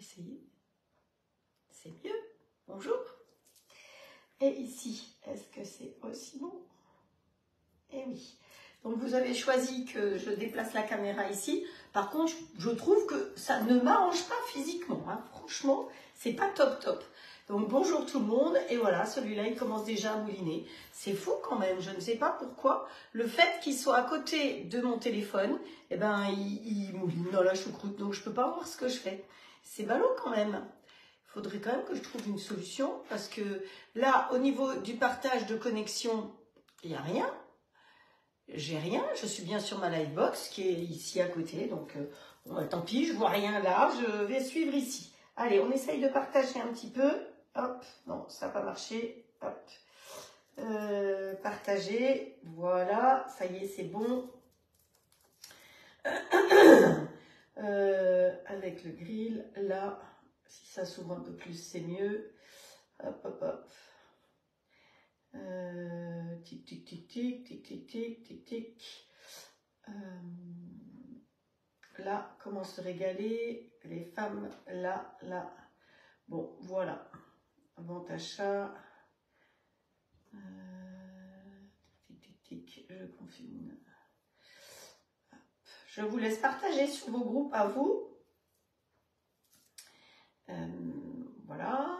essayer. C'est mieux. Bonjour. Et ici, est-ce que c'est aussi bon? Eh oui. Donc vous avez choisi que je déplace la caméra ici. Par contre, je trouve que ça ne m'arrange pas physiquement. Hein. Franchement, c'est pas top top. Donc bonjour tout le monde. Et voilà, celui-là, il commence déjà à mouliner. C'est fou quand même. Je ne sais pas pourquoi. Le fait qu'il soit à côté de mon téléphone, eh ben, il mouline dans la choucroute. Donc je peux pas voir ce que je fais. C'est ballot quand même. Il faudrait quand même que je trouve une solution. Parce que là, au niveau du partage de connexion, il n'y a rien. J'ai rien, je suis bien sur ma livebox qui est ici à côté, donc bon, tant pis, je vois rien là, je vais suivre ici. Allez, on essaye de partager un petit peu. Hop, non, ça n'a pas marché. Hop, partager, voilà, ça y est, c'est bon. Avec le grill, là, si ça s'ouvre un peu plus, c'est mieux. Hop, hop, hop. Tic, tic, tic, tic, tic, tic, tic, tic, tic. Là, comment se régaler, les femmes, là, là. Bon, voilà. Vente achat. Tic, tic, tic, je confine. Je vous laisse partager sur vos groupes à vous. Voilà.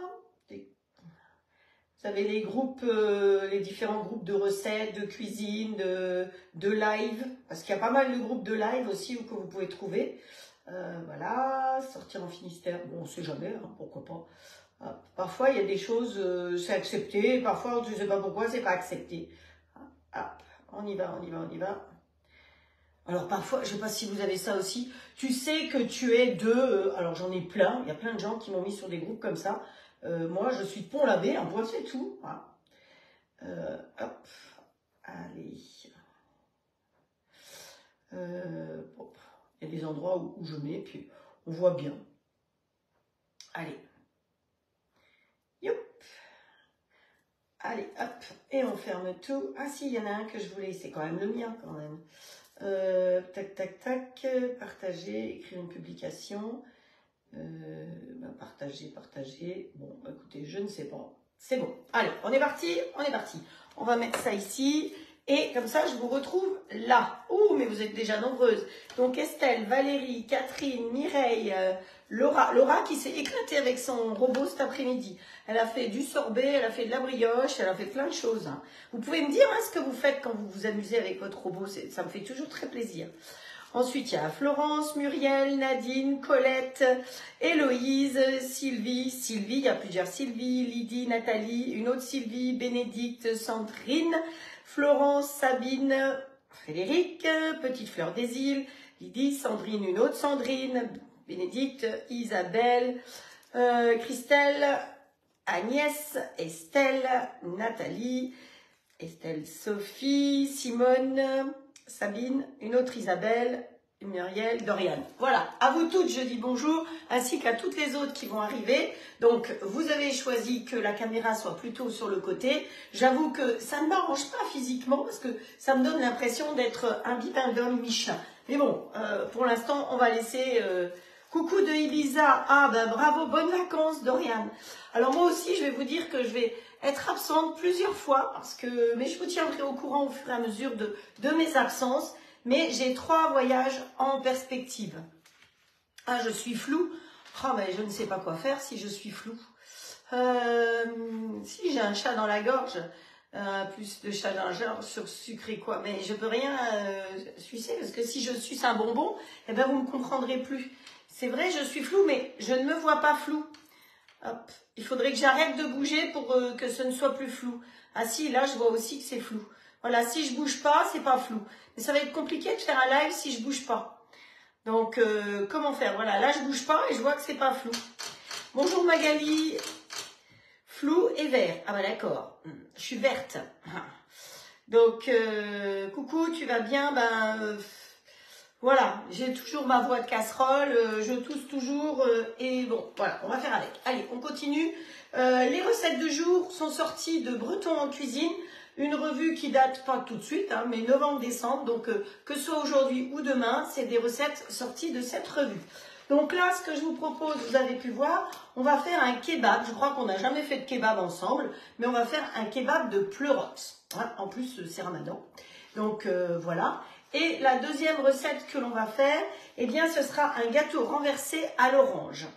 Vous avez les groupes, les différents groupes de recettes, de cuisine, de live, parce qu'il y a pas mal de groupes de live aussi que vous pouvez trouver. Voilà, sortir en Finistère, bon, on ne sait jamais, hein, pourquoi pas. Parfois, il y a des choses, c'est accepté, parfois, je ne sais pas pourquoi, c'est pas accepté. Hop, on y va, on y va, on y va. Alors parfois, je ne sais pas si vous avez ça aussi, tu sais que tu es alors j'en ai plein, il y a plein de gens qui m'ont mis sur des groupes comme ça. Moi, je suis de Pont-l'Abbé, un point, c'est tout. Voilà. Hop, allez. Bon, il y a des endroits où je mets, puis on voit bien. Allez. Youp. Allez, hop, et on ferme tout. Ah si, il y en a un que je voulais, c'est quand même le mien, quand même. Tac, tac, tac, partager, écrire une publication. Partager. Bon, écoutez, je ne sais pas. C'est bon. Allez, on est parti, on est parti. On va mettre ça ici. Et comme ça, je vous retrouve là. Ouh, mais vous êtes déjà nombreuses. Donc, Estelle, Valérie, Catherine, Mireille, Laura qui s'est éclatée avec son robot cet après-midi. Elle a fait du sorbet, elle a fait de la brioche, elle a fait plein de choses. Hein. Vous pouvez me dire hein, ce que vous faites quand vous vous amusez avec votre robot. Ça me fait toujours très plaisir. Ensuite, il y a Florence, Muriel, Nadine, Colette, Héloïse, Sylvie, il y a plusieurs Sylvie, Lydie, Nathalie, une autre Sylvie, Bénédicte, Sandrine, Florence, Sabine, Frédéric, Petite Fleur des Îles, Lydie, Sandrine, une autre Sandrine, Bénédicte, Isabelle, Christelle, Agnès, Estelle, Nathalie, Estelle, Sophie, Simone, Sabine, une autre Isabelle, Muriel, Doriane. Voilà, à vous toutes, je dis bonjour, ainsi qu'à toutes les autres qui vont arriver. Donc, vous avez choisi que la caméra soit plutôt sur le côté. J'avoue que ça ne m'arrange pas physiquement, parce que ça me donne l'impression d'être un bibendum Michelin. Mais bon, pour l'instant, on va laisser... Coucou de Ibiza. Ah, ben bravo, bonnes vacances, Doriane. Alors, moi aussi, je vais vous dire que je vais être absente plusieurs fois, mais je vous tiendrai au courant au fur et à mesure de mes absences. Mais j'ai 3 voyages en perspective. Ah, je suis floue. Ah, mais je ne sais pas quoi faire si je suis floue. Si j'ai un chat dans la gorge, plus de chat dans la gorge sur sucré quoi. Mais je peux rien sucer, parce que si je suce un bonbon, eh ben vous ne me comprendrez plus. C'est vrai, je suis floue, mais je ne me vois pas floue. Hop. Il faudrait que j'arrête de bouger pour que ce ne soit plus flou. Ah si, là, je vois aussi que c'est flou. Voilà, si je bouge pas, c'est pas flou. Mais ça va être compliqué de faire un live si je bouge pas. Donc, comment faire? Voilà, là, je bouge pas et je vois que c'est pas flou. Bonjour Magali. Flou et vert. Ah bah d'accord, je suis verte. Donc, coucou, tu vas bien? Voilà, j'ai toujours ma voix de casserole, je tousse toujours et bon, voilà, on va faire avec. Allez, on continue. Les recettes du jour sont sorties de Breton en cuisine, une revue qui date pas tout de suite, hein, mais novembre-décembre, donc que ce soit aujourd'hui ou demain, c'est des recettes sorties de cette revue. Donc là, ce que je vous propose, vous avez pu voir, on va faire un kebab. Je crois qu'on n'a jamais fait de kebab ensemble, mais on va faire un kebab de pleurox. Hein, en plus, c'est Ramadan. Donc voilà. Et la deuxième recette que l'on va faire, eh bien, ce sera un gâteau renversé à l'orange.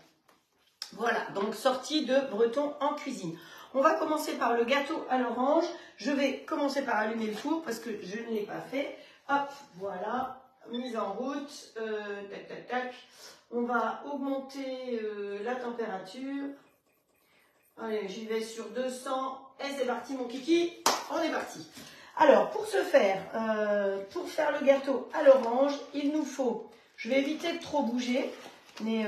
Voilà, donc sortie de Breton en cuisine. On va commencer par le gâteau à l'orange. Je vais commencer par allumer le four parce que je ne l'ai pas fait. Hop, voilà, mise en route. Tac, tac, tac. On va augmenter la température. Allez, j'y vais sur 200. Et c'est parti, mon kiki. On est parti. Alors, pour ce faire, pour faire le gâteau à l'orange, il nous faut... Je vais éviter de trop bouger. Mais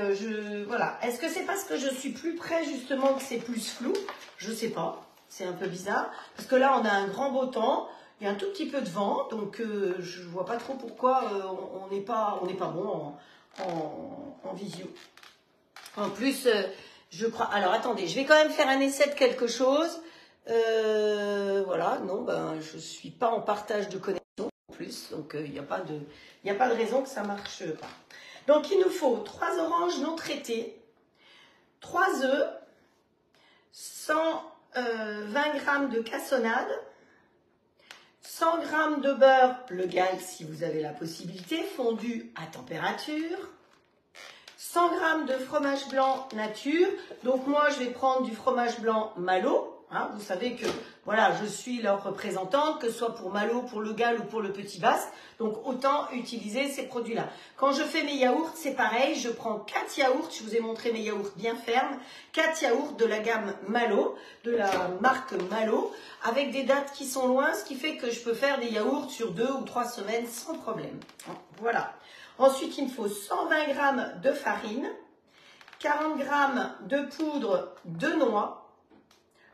voilà. Est-ce que c'est parce que je suis plus près justement que c'est plus flou? Je sais pas. C'est un peu bizarre. Parce que là, on a un grand beau temps. Il y a un tout petit peu de vent. Donc, je vois pas trop pourquoi on n'est pas bon en visio. En plus, je crois... Alors, attendez. Je vais quand même faire un essai de quelque chose. Voilà. Non, ben, je suis pas en partage de connexion en plus. Donc, il n'y a pas de raison que ça marche pas. Donc, il nous faut 3 oranges non traitées, 3 œufs, 120 g de cassonade, 100 g de beurre, le galk si vous avez la possibilité, fondu à température, 100 g de fromage blanc nature. Donc, moi, je vais prendre du fromage blanc Malo. Hein, vous savez que voilà, je suis leur représentante, que ce soit pour Malo, pour le Gall ou pour le Petit Basque. Donc, autant utiliser ces produits-là. Quand je fais mes yaourts, c'est pareil. Je prends 4 yaourts. Je vous ai montré mes yaourts bien fermes. 4 yaourts de la gamme Malo, de la marque Malo, avec des dates qui sont loin, ce qui fait que je peux faire des yaourts sur 2 ou 3 semaines sans problème. Voilà. Ensuite, il me faut 120 g de farine, 40 g de poudre de noix.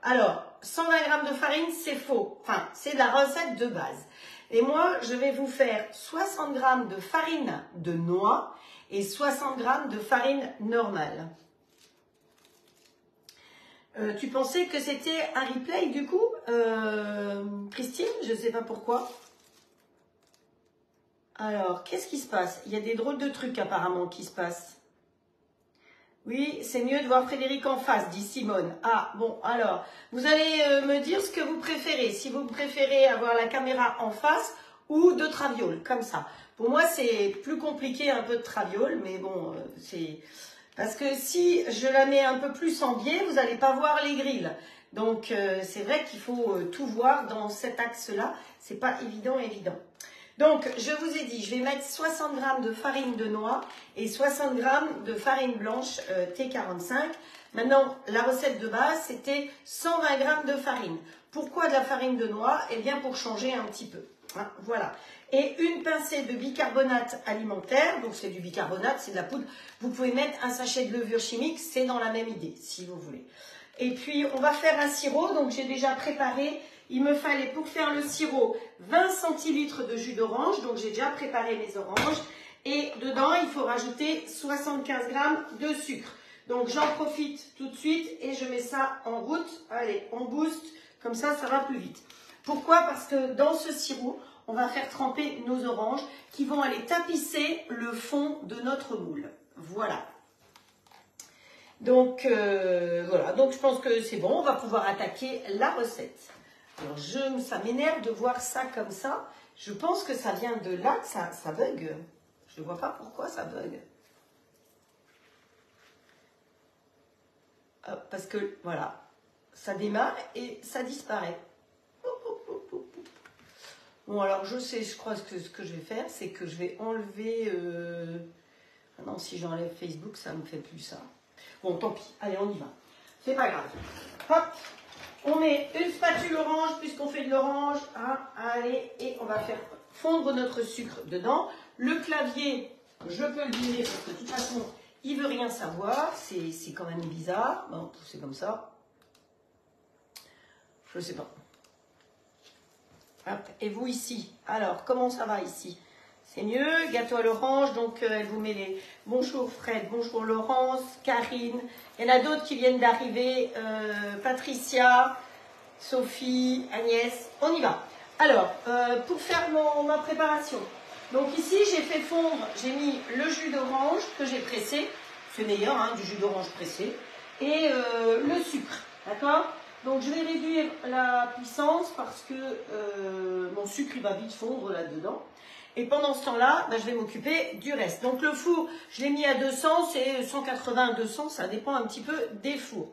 Alors, 120 g de farine, c'est faux. Enfin, c'est la recette de base. Et moi, je vais vous faire 60 g de farine de noix et 60 g de farine normale. Tu pensais que c'était un replay du coup, Christine? Je ne sais pas pourquoi. Alors, qu'est-ce qui se passe? Il y a des drôles de trucs apparemment qui se passent. Oui, c'est mieux de voir Frédéric en face, dit Simone. Ah, bon, alors, vous allez me dire ce que vous préférez. Si vous préférez avoir la caméra en face ou de traviole, comme ça. Pour moi, c'est plus compliqué un peu de traviole, mais bon, c'est... Parce que si je la mets un peu plus en biais, vous n'allez pas voir les grilles. Donc, c'est vrai qu'il faut tout voir dans cet axe-là. C'est pas évident. Donc, je vous ai dit, je vais mettre 60 g de farine de noix et 60 g de farine blanche T45. Maintenant, la recette de base, c'était 120 g de farine. Pourquoi de la farine de noix? Eh bien, pour changer un petit peu. Hein, voilà. Et une pincée de bicarbonate alimentaire. Donc, c'est du bicarbonate, c'est de la poudre. Vous pouvez mettre un sachet de levure chimique, c'est dans la même idée, si vous voulez. Et puis, on va faire un sirop. Donc, j'ai déjà préparé... Il me fallait pour faire le sirop 20 centilitres de jus d'orange. Donc, j'ai déjà préparé mes oranges. Et dedans, il faut rajouter 75 g de sucre. Donc, j'en profite tout de suite et je mets ça en route. Allez, on booste. Comme ça, ça va plus vite. Pourquoi? Parce que dans ce sirop, on va faire tremper nos oranges qui vont aller tapisser le fond de notre moule. Voilà. Donc, voilà. Donc, je pense que c'est bon. On va pouvoir attaquer la recette. Alors, ça m'énerve de voir ça comme ça. Je pense que ça vient de là que ça bug. Je ne vois pas pourquoi ça bug. Parce que, voilà, ça démarre et ça disparaît. Bon, alors, je crois que ce que je vais faire, c'est que je vais enlever... Ah non, si j'enlève Facebook, ça ne me fait plus ça. Bon, tant pis. Allez, on y va. C'est pas grave. Hop. On met une spatule orange, puisqu'on fait de l'orange. Hein, allez, et on va faire fondre notre sucre dedans. Le clavier, je peux le virer parce que de toute façon, il ne veut rien savoir. C'est quand même bizarre. Bon, c'est comme ça. Je ne sais pas. Hop, et vous ici, alors, comment ça va ici? C'est mieux, gâteau à l'orange, donc elle vous met les bonjour Fred, bonjour Laurence, Karine, il y en a d'autres qui viennent d'arriver, Patricia, Sophie, Agnès, on y va. Alors, pour faire ma préparation, donc ici j'ai fait fondre, j'ai mis le jus d'orange que j'ai pressé, c'est meilleur, hein, du jus d'orange pressé, et le sucre, d'accord? Donc je vais réduire la puissance parce que mon sucre il va vite fondre là-dedans. Et pendant ce temps-là, ben, je vais m'occuper du reste. Donc le four, je l'ai mis à 200, c'est 180 à 200, ça dépend un petit peu des fours.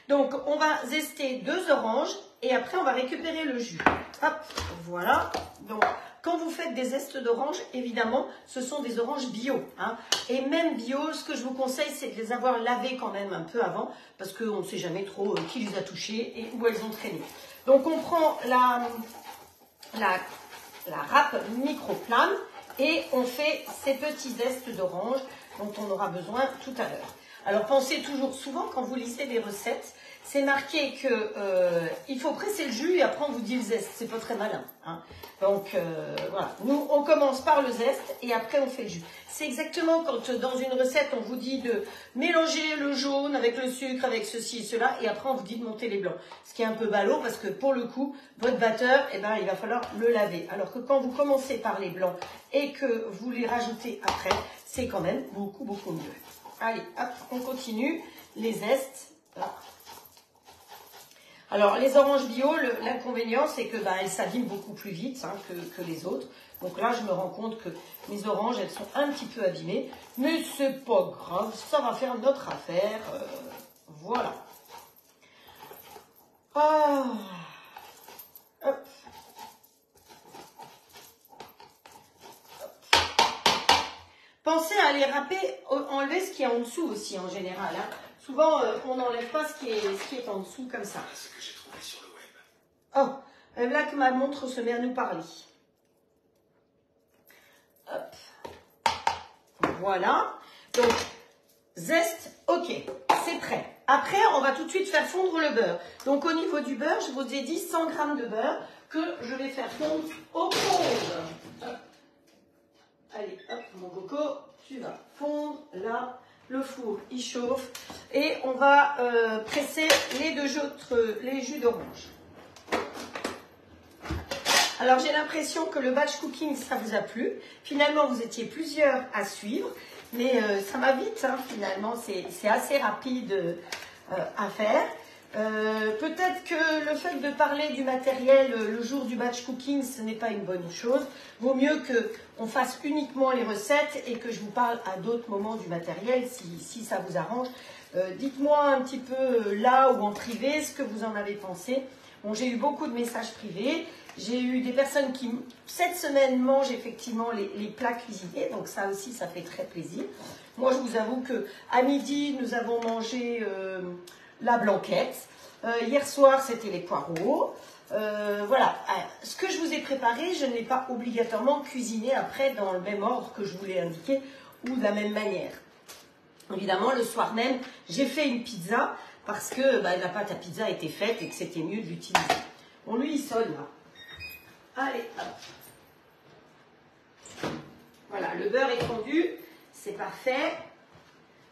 Donc on va zester 2 oranges et après on va récupérer le jus. Hop, voilà. Donc quand vous faites des zestes d'orange, évidemment, ce sont des oranges bio. Hein. Et même bio, ce que je vous conseille, c'est de les avoir lavées quand même un peu avant, parce qu'on ne sait jamais trop qui les a touchées et où elles ont traîné. Donc on prend la râpe micro-plane et on fait ces petits zestes d'orange dont on aura besoin tout à l'heure. Alors pensez toujours, souvent quand vous lisez des recettes, c'est marqué que il faut presser le jus et après on vous dit le zeste. C'est pas très malin. Hein. Donc voilà, nous on commence par le zeste et après on fait le jus. C'est exactement quand dans une recette on vous dit de mélanger le jaune avec le sucre, avec ceci et cela, et après on vous dit de monter les blancs. Ce qui est un peu ballot parce que pour le coup, votre batteur, eh ben, il va falloir le laver. Alors que quand vous commencez par les blancs et que vous les rajoutez après, c'est quand même beaucoup mieux. Allez, hop, on continue. Les zestes, là. Alors, les oranges bio, l'inconvénient, c'est que elles s'abîment beaucoup plus vite hein, que les autres. Donc là, je me rends compte que mes oranges, elles sont un petit peu abîmées. Mais c'est pas grave, ça va faire notre affaire. Voilà. Ah. Hop. Pensez à les râper, enlever ce qui est en dessous aussi en général. Hein. Souvent, on n'enlève pas ce qui est en dessous comme ça. C'est ce que j'ai trouvé sur le web. Oh, là que ma montre se met à nous parler. Hop. Voilà. Donc, zeste, ok, c'est prêt. Après, on va tout de suite faire fondre le beurre. Donc, au niveau du beurre, je vous ai dit 100 g de beurre que je vais faire fondre au four. Allez, hop, mon coco, tu vas fondre là. Le four, il chauffe. Et on va presser les jus d'orange. Alors, j'ai l'impression que le batch cooking, ça vous a plu. Finalement, vous étiez plusieurs à suivre. Mais ça va vite, hein, finalement. C'est assez rapide à faire. Peut-être que le fait de parler du matériel le jour du batch cooking, ce n'est pas une bonne chose. Vaut mieux qu'on fasse uniquement les recettes et que je vous parle à d'autres moments du matériel, si ça vous arrange. Dites-moi un petit peu là ou en privé ce que vous en avez pensé. Bon, j'ai eu beaucoup de messages privés. J'ai eu des personnes qui, cette semaine, mangent effectivement les plats cuisinés. Donc ça aussi, ça fait très plaisir. Moi, je vous avoue qu'à midi, nous avons mangé la blanquette. Hier soir, c'était les poireaux. Voilà. Ce que je vous ai préparé, je ne l'ai pas obligatoirement cuisiné après dans le même ordre que je vous l'ai indiqué ou de la même manière. Évidemment, le soir même, j'ai fait une pizza parce que la pâte à pizza était faite et que c'était mieux de l'utiliser. Bon, lui, il sonne là. Allez, hop. Voilà, le beurre est fondu, c'est parfait.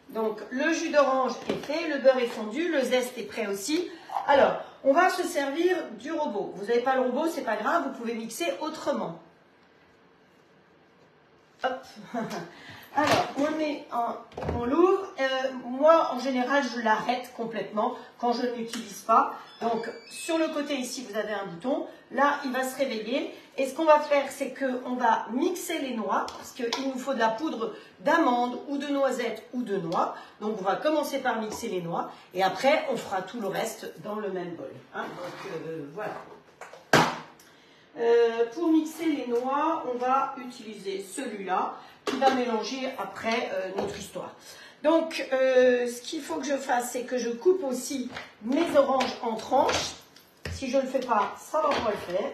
Donc, le jus d'orange est fait, le beurre est fondu, le zeste est prêt aussi. Alors, on va se servir du robot. Vous n'avez pas le robot, c'est pas grave, vous pouvez mixer autrement. Hop. Alors, on l'ouvre. Moi, en général, je l'arrête complètement quand je ne l'utilise pas. Donc, sur le côté ici, vous avez un bouton. Là, il va se réveiller. Et ce qu'on va faire, c'est qu'on va mixer les noix, parce qu'il nous faut de la poudre d'amande ou de noisettes ou de noix. Donc, on va commencer par mixer les noix. Et après, on fera tout le reste dans le même bol. Hein. Donc, voilà. Pour mixer les noix, on va utiliser celui-là qui va mélanger après notre histoire. Donc, ce qu'il faut que je fasse, c'est que je coupe aussi mes oranges en tranches. Si je ne le fais pas, ça va pas le faire.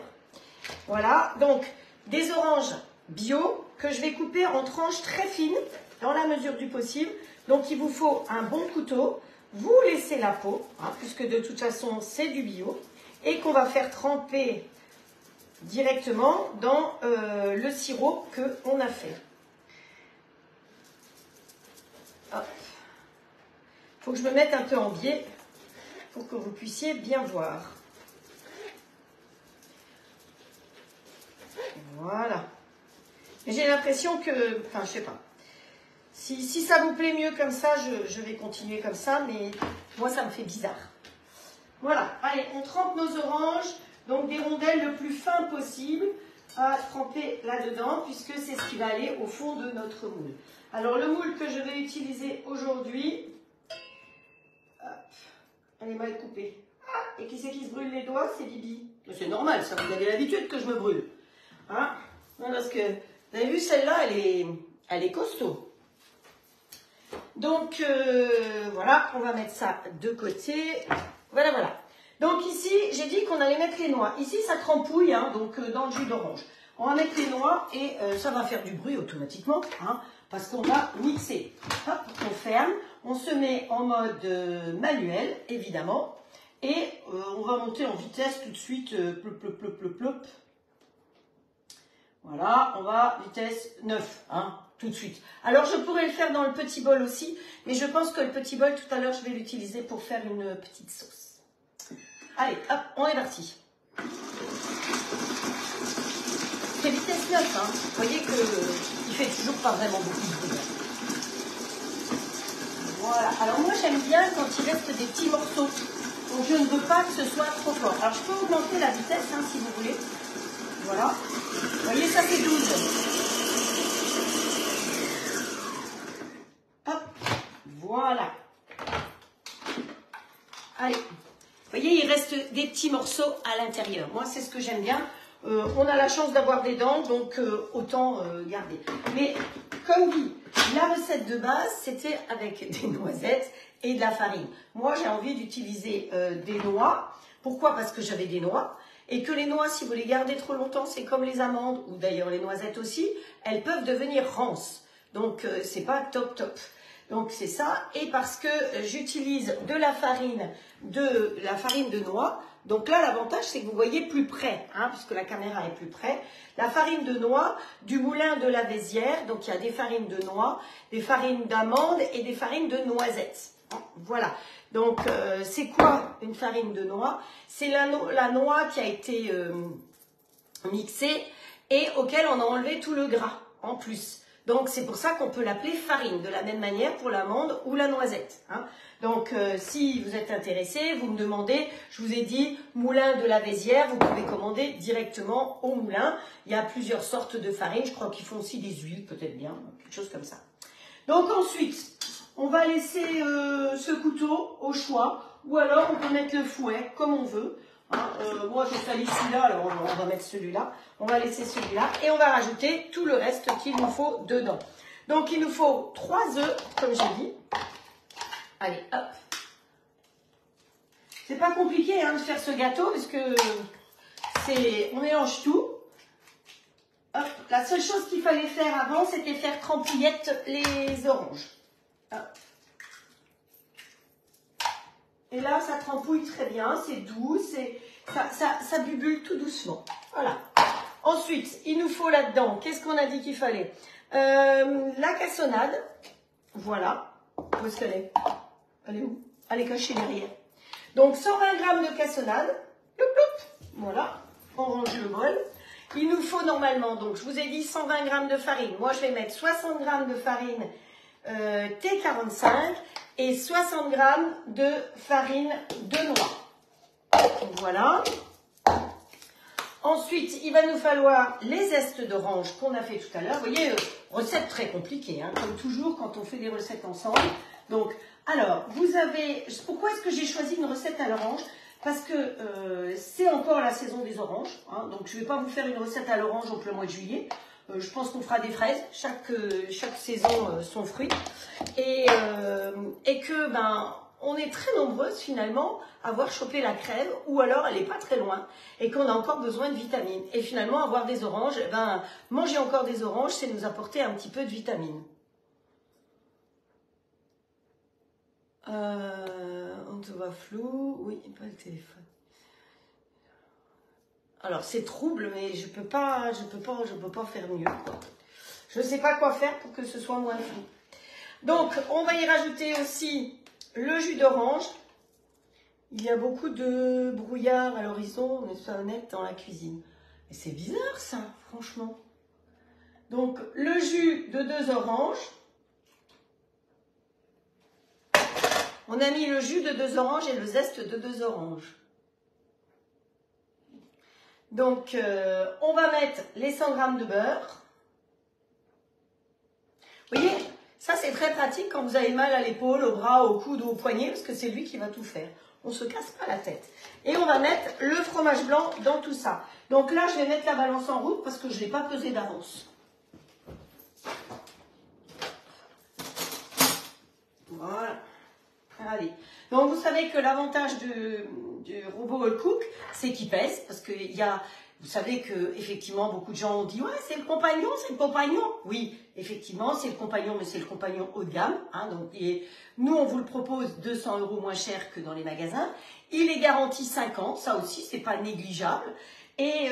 Voilà, donc des oranges bio que je vais couper en tranches très fines dans la mesure du possible. Donc, il vous faut un bon couteau. Vous laissez la peau, hein, puisque de toute façon, c'est du bio. Et qu'on va faire tremper directement dans le sirop qu'on a fait. Il faut que je me mette un peu en biais pour que vous puissiez bien voir. Voilà. J'ai l'impression que, enfin je sais pas, Si ça vous plaît mieux comme ça, je vais continuer comme ça, mais moi, ça me fait bizarre. Voilà, allez, on trempe nos oranges, donc des rondelles le plus fin possible à tremper là-dedans, puisque c'est ce qui va aller au fond de notre moule. Alors, le moule que je vais utiliser aujourd'hui, elle est mal coupée. Ah, et qui c'est qui se brûle les doigts? C'est Bibi. C'est normal, ça, vous avez l'habitude que je me brûle. Hein? Non, parce que, vous avez vu, celle-là, elle est costaud. Donc, voilà, on va mettre ça de côté. Voilà, voilà. Donc ici, j'ai dit qu'on allait mettre les noix. Ici, ça trempouille, hein, donc dans le jus d'orange. On va mettre les noix et ça va faire du bruit automatiquement, hein, parce qu'on va mixer. Hop, on ferme, on se met en mode manuel, évidemment, et on va monter en vitesse tout de suite. Plop, plop, plop, plop, plop. Voilà, on va vitesse 9, hein, tout de suite. Alors, je pourrais le faire dans le petit bol aussi, mais je pense que le petit bol, tout à l'heure, je vais l'utiliser pour faire une petite sauce. Allez, hop, on est parti. C'est vitesse 9, hein. Vous voyez qu'il fait toujours pas vraiment beaucoup de bruit. Voilà, alors moi, j'aime bien quand il reste des petits morceaux. Donc, je ne veux pas que ce soit trop fort. Alors, je peux augmenter la vitesse, hein, si vous voulez. Voilà. Vous voyez, ça fait 12. Hop. Voilà. Allez. Vous voyez, il reste des petits morceaux à l'intérieur. Moi, c'est ce que j'aime bien. On a la chance d'avoir des dents, donc autant garder. Mais comme dit, la recette de base, c'était avec des noisettes et de la farine. Moi, j'ai envie d'utiliser des noix. Pourquoi? Parce que j'avais des noix. Et que les noix, si vous les gardez trop longtemps, c'est comme les amandes, ou d'ailleurs les noisettes aussi, elles peuvent devenir rances. Donc, c'est pas top top. Donc, c'est ça. Et parce que j'utilise de la farine de noix. Donc là, l'avantage, c'est que vous voyez plus près, hein, puisque la caméra est plus près. La farine de noix du moulin de la Vésière. Donc, il y a des farines de noix, des farines d'amandes et des farines de noisettes. Voilà. Donc, c'est quoi une farine de noix? C'est la noix qui a été mixée et auquel on a enlevé tout le gras en plus. Donc, c'est pour ça qu'on peut l'appeler farine, de la même manière pour l'amande ou la noisette. Hein. Donc, si vous êtes intéressé, vous me demandez, je vous ai dit, moulin de la Vésière, vous pouvez commander directement au moulin. Il y a plusieurs sortes de farines, je crois qu'ils font aussi des huiles, peut-être bien, quelque chose comme ça. Donc, ensuite, on va laisser ce couteau au choix, ou alors on peut mettre le fouet comme on veut. Hein, moi, je salis celui-là, alors on va mettre celui-là. On va laisser celui-là et on va rajouter tout le reste qu'il nous faut dedans. Donc, il nous faut 3 œufs, comme j'ai dit. Allez, hop. C'est pas compliqué hein, de faire ce gâteau, parce que on mélange tout. Hop. La seule chose qu'il fallait faire avant, c'était faire trempouillette les oranges. Hop. Et là, ça trempouille très bien, c'est doux, ça bubule tout doucement. Voilà. Ensuite, il nous faut là-dedans, qu'est-ce qu'on a dit qu'il fallait? La cassonade, voilà. Où est-ce qu'elle est? Elle est où? Elle est cachée derrière. Donc, 120 g de cassonade. Ploup, ploup. Voilà, on range le bol. Il nous faut normalement, donc je vous ai dit 120 g de farine. Moi, je vais mettre 60 g de farine T45 et 60 g de farine de noix. Voilà. Ensuite, il va nous falloir les zestes d'orange qu'on a fait tout à l'heure. Vous voyez, recette très compliquée, hein, comme toujours quand on fait des recettes ensemble. Donc, alors, vous avez... Pourquoi est-ce que j'ai choisi une recette à l'orange? Parce que c'est encore la saison des oranges. Hein, donc, je ne vais pas vous faire une recette à l'orange en plein mois de juillet. Je pense qu'on fera des fraises. Chaque saison, son fruit. Et que, ben... on est très nombreuses finalement à avoir chopé la crève ou alors elle n'est pas très loin et qu'on a encore besoin de vitamines. Et finalement, avoir des oranges, ben, manger encore des oranges, c'est nous apporter un petit peu de vitamines. On te voit flou, oui, pas le téléphone. Alors c'est trouble, mais je peux pas faire mieux, quoi. Je ne sais pas quoi faire pour que ce soit moins flou. Donc, on va y rajouter aussi le jus d'orange. Il y a beaucoup de brouillard à l'horizon, on est pas honnête, dans la cuisine. Mais c'est bizarre ça, franchement. Donc, le jus de 2 oranges. On a mis le jus de 2 oranges et le zeste de 2 oranges. Donc, on va mettre les 100 g de beurre. Vous voyez, ça c'est très pratique quand vous avez mal à l'épaule, au bras, au coude ou au poignet, parce que c'est lui qui va tout faire. On ne se casse pas la tête. Et on va mettre le fromage blanc dans tout ça. Donc là, je vais mettre la balance en route parce que je ne l'ai pas pesé d'avance. Voilà. Allez. Donc vous savez que l'avantage du robot All Cook, c'est qu'il pèse, parce que vous savez que effectivement beaucoup de gens ont dit ouais c'est le compagnon, c'est le compagnon. Oui, effectivement c'est le compagnon, mais c'est le compagnon haut de gamme. Hein, donc nous on vous le propose 200 € moins cher que dans les magasins. Il est garanti 5 ans, ça aussi c'est pas négligeable. Et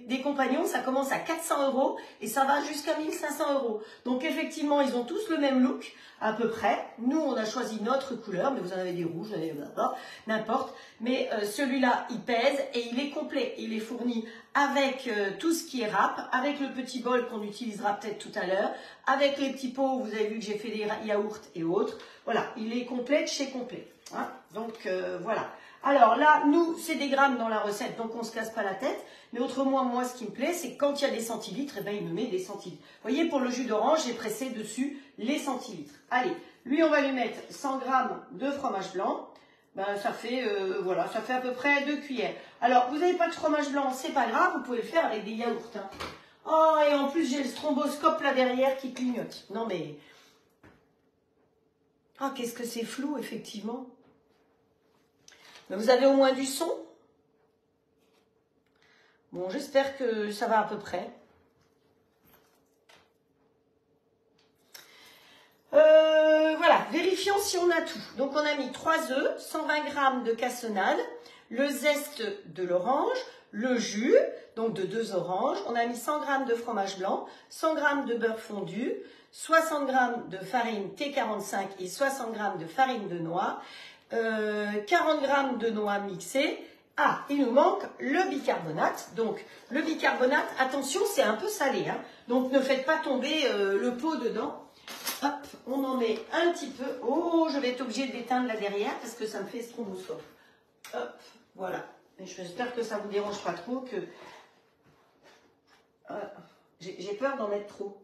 des compagnons, ça commence à 400 € et ça va jusqu'à 1500 €. Donc effectivement, ils ont tous le même look, à peu près. Nous, on a choisi notre couleur, mais vous en avez des rouges, n'importe. Mais celui-là, il pèse et il est complet. Il est fourni avec tout ce qui est râpe, avec le petit bol qu'on utilisera peut-être tout à l'heure, avec les petits pots, vous avez vu que j'ai fait des yaourts et autres. Voilà, il est complet de chez complet. Hein, donc voilà. Alors là, nous, c'est des grammes dans la recette, donc on ne se casse pas la tête. Mais autrement, moi, ce qui me plaît, c'est que quand il y a des centilitres, eh ben, il me met des centilitres. Vous voyez, pour le jus d'orange, j'ai pressé dessus les centilitres. Allez, lui, on va lui mettre 100 g de fromage blanc. Ben, ça fait, voilà, ça fait à peu près 2 cuillères. Alors, vous n'avez pas de fromage blanc, c'est pas grave, vous pouvez le faire avec des yaourts. Hein. Oh, et en plus, j'ai le stromboscope là derrière qui clignote. Non, mais... Ah, qu'est-ce que c'est flou, effectivement. Mais vous avez au moins du son? Bon, j'espère que ça va à peu près. Voilà, vérifions si on a tout. Donc, on a mis 3 œufs, 120 g de cassonade, le zeste de l'orange, le jus, donc de 2 oranges. On a mis 100 g de fromage blanc, 100 g de beurre fondu, 60 g de farine T45 et 60 g de farine de noix. 40 g de noix mixées. Ah, il nous manque le bicarbonate. Donc, le bicarbonate, attention, c'est un peu salé. Hein, donc, ne faites pas tomber le pot dedans. Hop, on en met un petit peu. Oh, je vais être obligée d'éteindre là derrière parce que ça me fait stromboscope. Hop, voilà. Et j'espère que ça ne vous dérange pas trop. Que j'ai peur d'en mettre trop.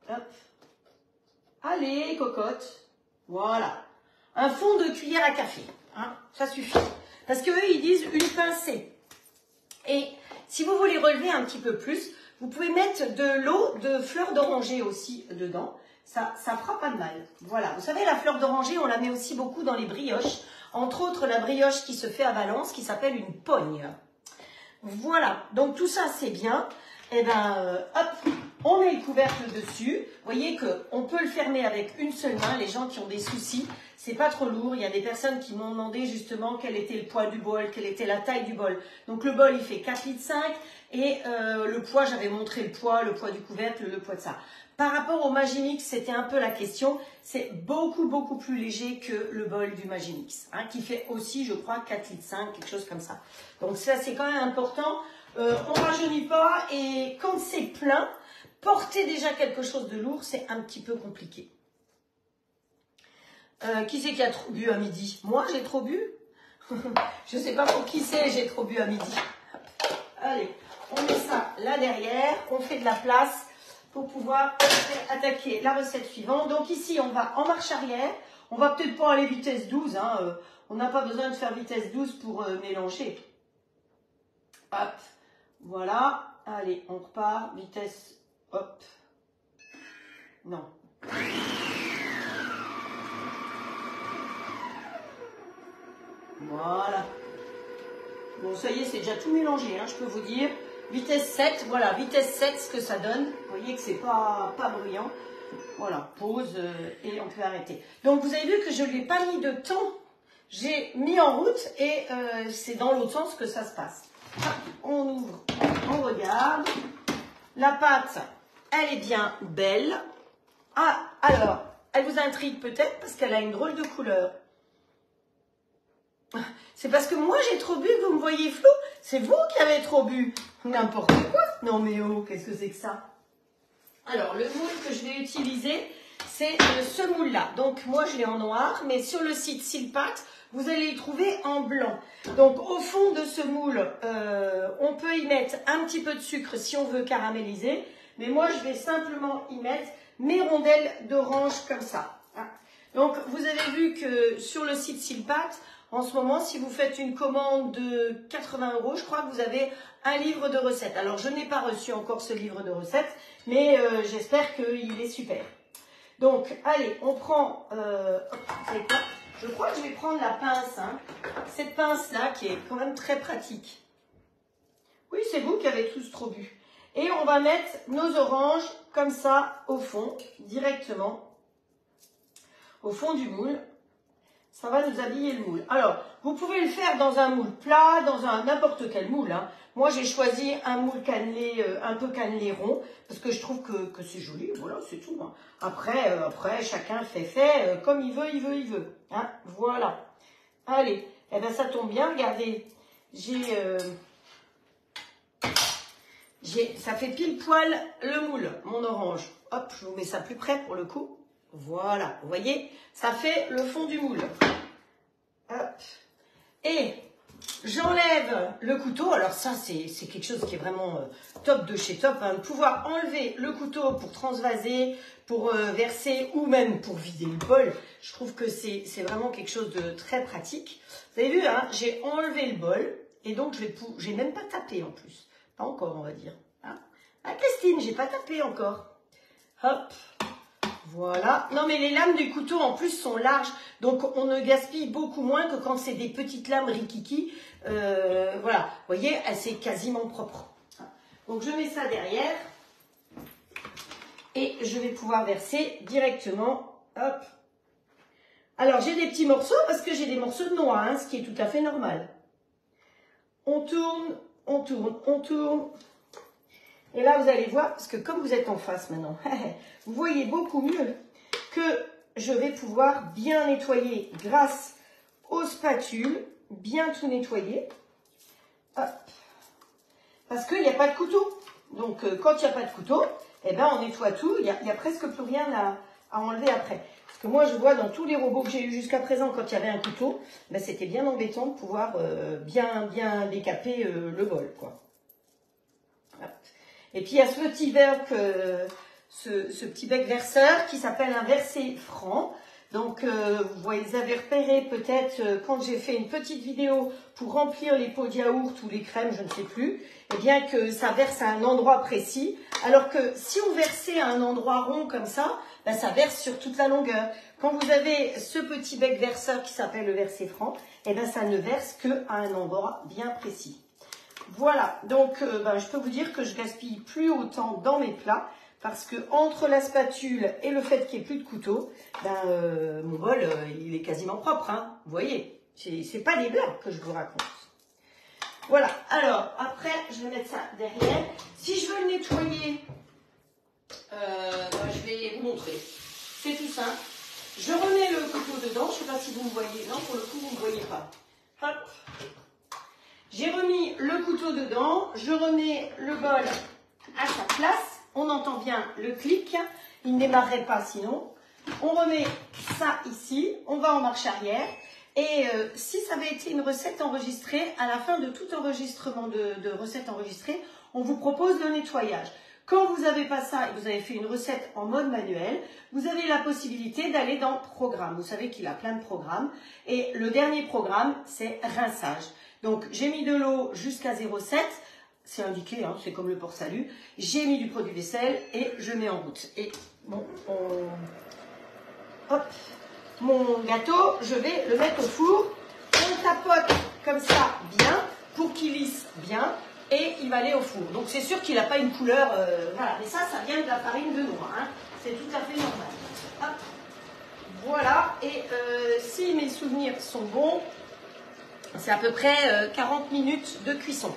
Hop. Allez, cocotte. Voilà. Un fond de cuillère à café. Hein, ça suffit. Parce qu'eux, ils disent une pincée. Et si vous voulez relever un petit peu plus, vous pouvez mettre de l'eau de fleur d'oranger aussi dedans. Ça fera pas de mal. Voilà. Vous savez, la fleur d'oranger, on la met aussi beaucoup dans les brioches. Entre autres, la brioche qui se fait à Valence, qui s'appelle une pogne. Voilà. Donc, tout ça, c'est bien. Et ben, hop, on met le couvercle dessus. Vous voyez qu'on peut le fermer avec une seule main. Les gens qui ont des soucis, c'est pas trop lourd. Il y a des personnes qui m'ont demandé justement quel était le poids du bol, quelle était la taille du bol. Donc le bol, il fait 4,5 litres et le poids, j'avais montré le poids du couvercle, le poids de ça. Par rapport au Magimix, c'était un peu la question. C'est beaucoup, beaucoup plus léger que le bol du Magimix, hein, qui fait aussi, je crois, 4,5 litres, quelque chose comme ça. Donc ça, c'est quand même important. On ne rajeunit pas et quand c'est plein, porter déjà quelque chose de lourd, c'est un petit peu compliqué. Qui c'est qui a trop bu à midi? Moi, j'ai trop bu. Je ne sais pas pour qui c'est, j'ai trop bu à midi. Allez, on met ça là derrière, on fait de la place pour pouvoir attaquer la recette suivante. Donc ici, on va en marche arrière. On va peut-être pas aller vitesse 12. Hein, on n'a pas besoin de faire vitesse 12 pour mélanger. Hop, voilà. Allez, on repart. Vitesse, hop. Non. Voilà. Bon, ça y est, c'est déjà tout mélangé, hein, je peux vous dire. Vitesse 7, voilà, vitesse 7, ce que ça donne. Vous voyez que c'est pas bruyant. Voilà, pause et on peut arrêter. Donc, vous avez vu que je ne l'ai pas mis de temps. J'ai mis en route et c'est dans l'autre sens que ça se passe. On ouvre, on regarde. La pâte, elle est bien belle. Ah, alors, elle vous intrigue peut-être parce qu'elle a une drôle de couleur. C'est parce que moi j'ai trop bu que vous me voyez flou. C'est vous qui avez trop bu. N'importe quoi. Non mais oh, qu'est-ce que c'est que ça? Alors, le moule que je vais utiliser, c'est ce moule-là. Donc, moi, je l'ai en noir, mais sur le site Silpat, vous allez y trouver en blanc. Donc, au fond de ce moule, on peut y mettre un petit peu de sucre si on veut caraméliser. Mais moi, je vais simplement y mettre mes rondelles d'orange comme ça. Donc, vous avez vu que sur le site Silpat, en ce moment, si vous faites une commande de 80 €, je crois que vous avez un livre de recettes. Alors, je n'ai pas reçu encore ce livre de recettes, mais j'espère qu'il est super. Donc, allez, on prend... vous savez quoi ? Je crois que je vais prendre la pince, hein. Cette pince-là qui est quand même très pratique. Oui, c'est vous qui avez tous trop bu. Et on va mettre nos oranges comme ça au fond, directement, au fond du moule. Ça va nous habiller le moule. Alors, vous pouvez le faire dans un moule plat, dans un n'importe quel moule, hein. Moi, j'ai choisi un moule cannelé, un peu cannelé rond, parce que je trouve que c'est joli. Voilà, c'est tout, hein. Après, chacun fait comme il veut. Hein, voilà. Allez, eh ben, ça tombe bien. Regardez, ça fait pile poil le moule, mon orange. Hop, je vous mets ça plus près pour le coup. Voilà, vous voyez, ça fait le fond du moule. Hop. Et j'enlève le couteau. Alors ça, c'est quelque chose qui est vraiment top de chez top, hein, de pouvoir enlever le couteau pour transvaser, pour verser ou même pour vider le bol. Je trouve que c'est vraiment quelque chose de très pratique. Vous avez vu, hein, j'ai enlevé le bol et donc j'ai même pas tapé en plus. Pas encore, on va dire. Hein. Ah, Christine, j'ai pas tapé encore. Hop. Voilà. Non, mais les lames du couteau, en plus, sont larges. Donc, on ne gaspille beaucoup moins que quand c'est des petites lames rikiki. Voilà. Vous voyez, c'est quasiment propre. Donc, je mets ça derrière. Et je vais pouvoir verser directement. Hop. Alors, j'ai des petits morceaux parce que j'ai des morceaux de noix, hein, ce qui est tout à fait normal. On tourne, on tourne, on tourne. Et là, vous allez voir, parce que comme vous êtes en face maintenant, vous voyez beaucoup mieux que je vais pouvoir bien nettoyer grâce aux spatules, bien tout nettoyer. Hop. Parce qu'il n'y a pas de couteau. Donc, quand il n'y a pas de couteau, eh ben, on nettoie tout. Il n'y a presque plus rien à enlever après. Parce que moi, je vois dans tous les robots que j'ai eu jusqu'à présent, quand il y avait un couteau, ben, c'était bien embêtant de pouvoir bien décaper le bol, quoi. Hop. Et puis il y a ce petit bec, ce petit bec verseur qui s'appelle un versé franc. Donc vous avez repéré peut-être quand j'ai fait une petite vidéo pour remplir les pots de yaourt ou les crèmes, je ne sais plus, eh bien que ça verse à un endroit précis. Alors que si on versait à un endroit rond comme ça, ben, ça verse sur toute la longueur. Quand vous avez ce petit bec verseur qui s'appelle le versé franc, eh bien ça ne verse qu'à un endroit bien précis. Voilà, donc je peux vous dire que je gaspille plus autant dans mes plats parce que entre la spatule et le fait qu'il n'y ait plus de couteau, mon bol il est quasiment propre, hein, vous voyez, c'est pas des blagues que je vous raconte. Voilà, alors après je vais mettre ça derrière. Si je veux le nettoyer, je vais vous montrer, c'est tout simple. Je remets le couteau dedans, je ne sais pas si vous me voyez, non pour le coup vous ne me voyez pas. Hop. J'ai remis le couteau dedans, je remets le bol à sa place, on entend bien le clic, il ne démarrerait pas sinon. On remet ça ici, on va en marche arrière et si ça avait été une recette enregistrée, à la fin de tout enregistrement de recette enregistrée, on vous propose le nettoyage. Quand vous n'avez pas ça et vous avez fait une recette en mode manuel, vous avez la possibilité d'aller dans Programme. Vous savez qu'il a plein de programmes et le dernier programme, c'est rinçage. Donc, j'ai mis de l'eau jusqu'à 0,7, c'est indiqué, hein, c'est comme le port-salut. J'ai mis du produit vaisselle et je mets en route. Et bon, hop, mon gâteau, je vais le mettre au four. On tapote comme ça bien pour qu'il lisse bien et il va aller au four. Donc, c'est sûr qu'il n'a pas une couleur, voilà. Mais ça vient de la farine de noix, hein. C'est tout à fait normal. Hop, voilà, et si mes souvenirs sont bons, c'est à peu près 40 minutes de cuisson.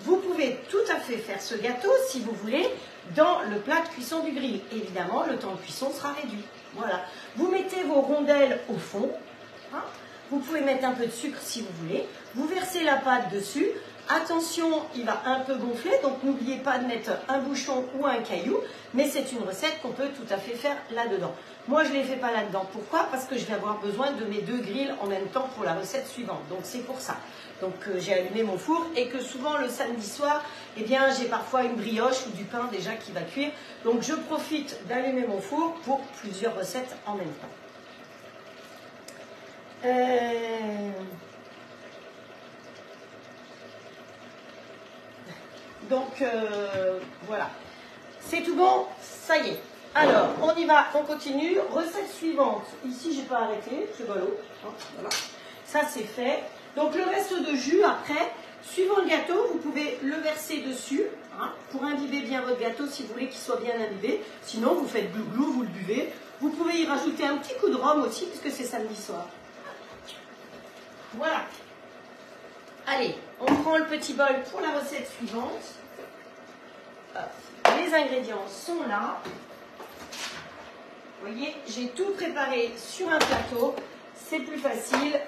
Vous pouvez tout à fait faire ce gâteau, si vous voulez, dans le plat de cuisson du grill. Évidemment, le temps de cuisson sera réduit. Voilà. Vous mettez vos rondelles au fond. Hein. Vous pouvez mettre un peu de sucre si vous voulez. Vous versez la pâte dessus. Attention, il va un peu gonfler, donc n'oubliez pas de mettre un bouchon ou un caillou, mais c'est une recette qu'on peut tout à fait faire là-dedans. Moi, je ne les fais pas là-dedans. Pourquoi? Parce que je vais avoir besoin de mes 2 grilles en même temps pour la recette suivante. Donc, c'est pour ça. Donc, j'ai allumé mon four et que souvent, le samedi soir, eh bien, j'ai parfois une brioche ou du pain déjà qui va cuire. Donc, je profite d'allumer mon four pour plusieurs recettes en même temps. Donc, voilà. C'est tout bon? Ça y est. Alors, on y va, on continue. Recette suivante. Ici, j'ai pas arrêté, c'est ballot. Voilà. Ça, c'est fait. Donc, le reste de jus, après, suivant le gâteau, vous pouvez le verser dessus, hein, pour imbiber bien votre gâteau si vous voulez qu'il soit bien imbibé. Sinon, vous faites glouglou, vous le buvez. Vous pouvez y rajouter un petit coup de rhum aussi, puisque c'est samedi soir. Voilà. Allez, on prend le petit bol pour la recette suivante. Les ingrédients sont là. Vous voyez, j'ai tout préparé sur un plateau. C'est plus facile.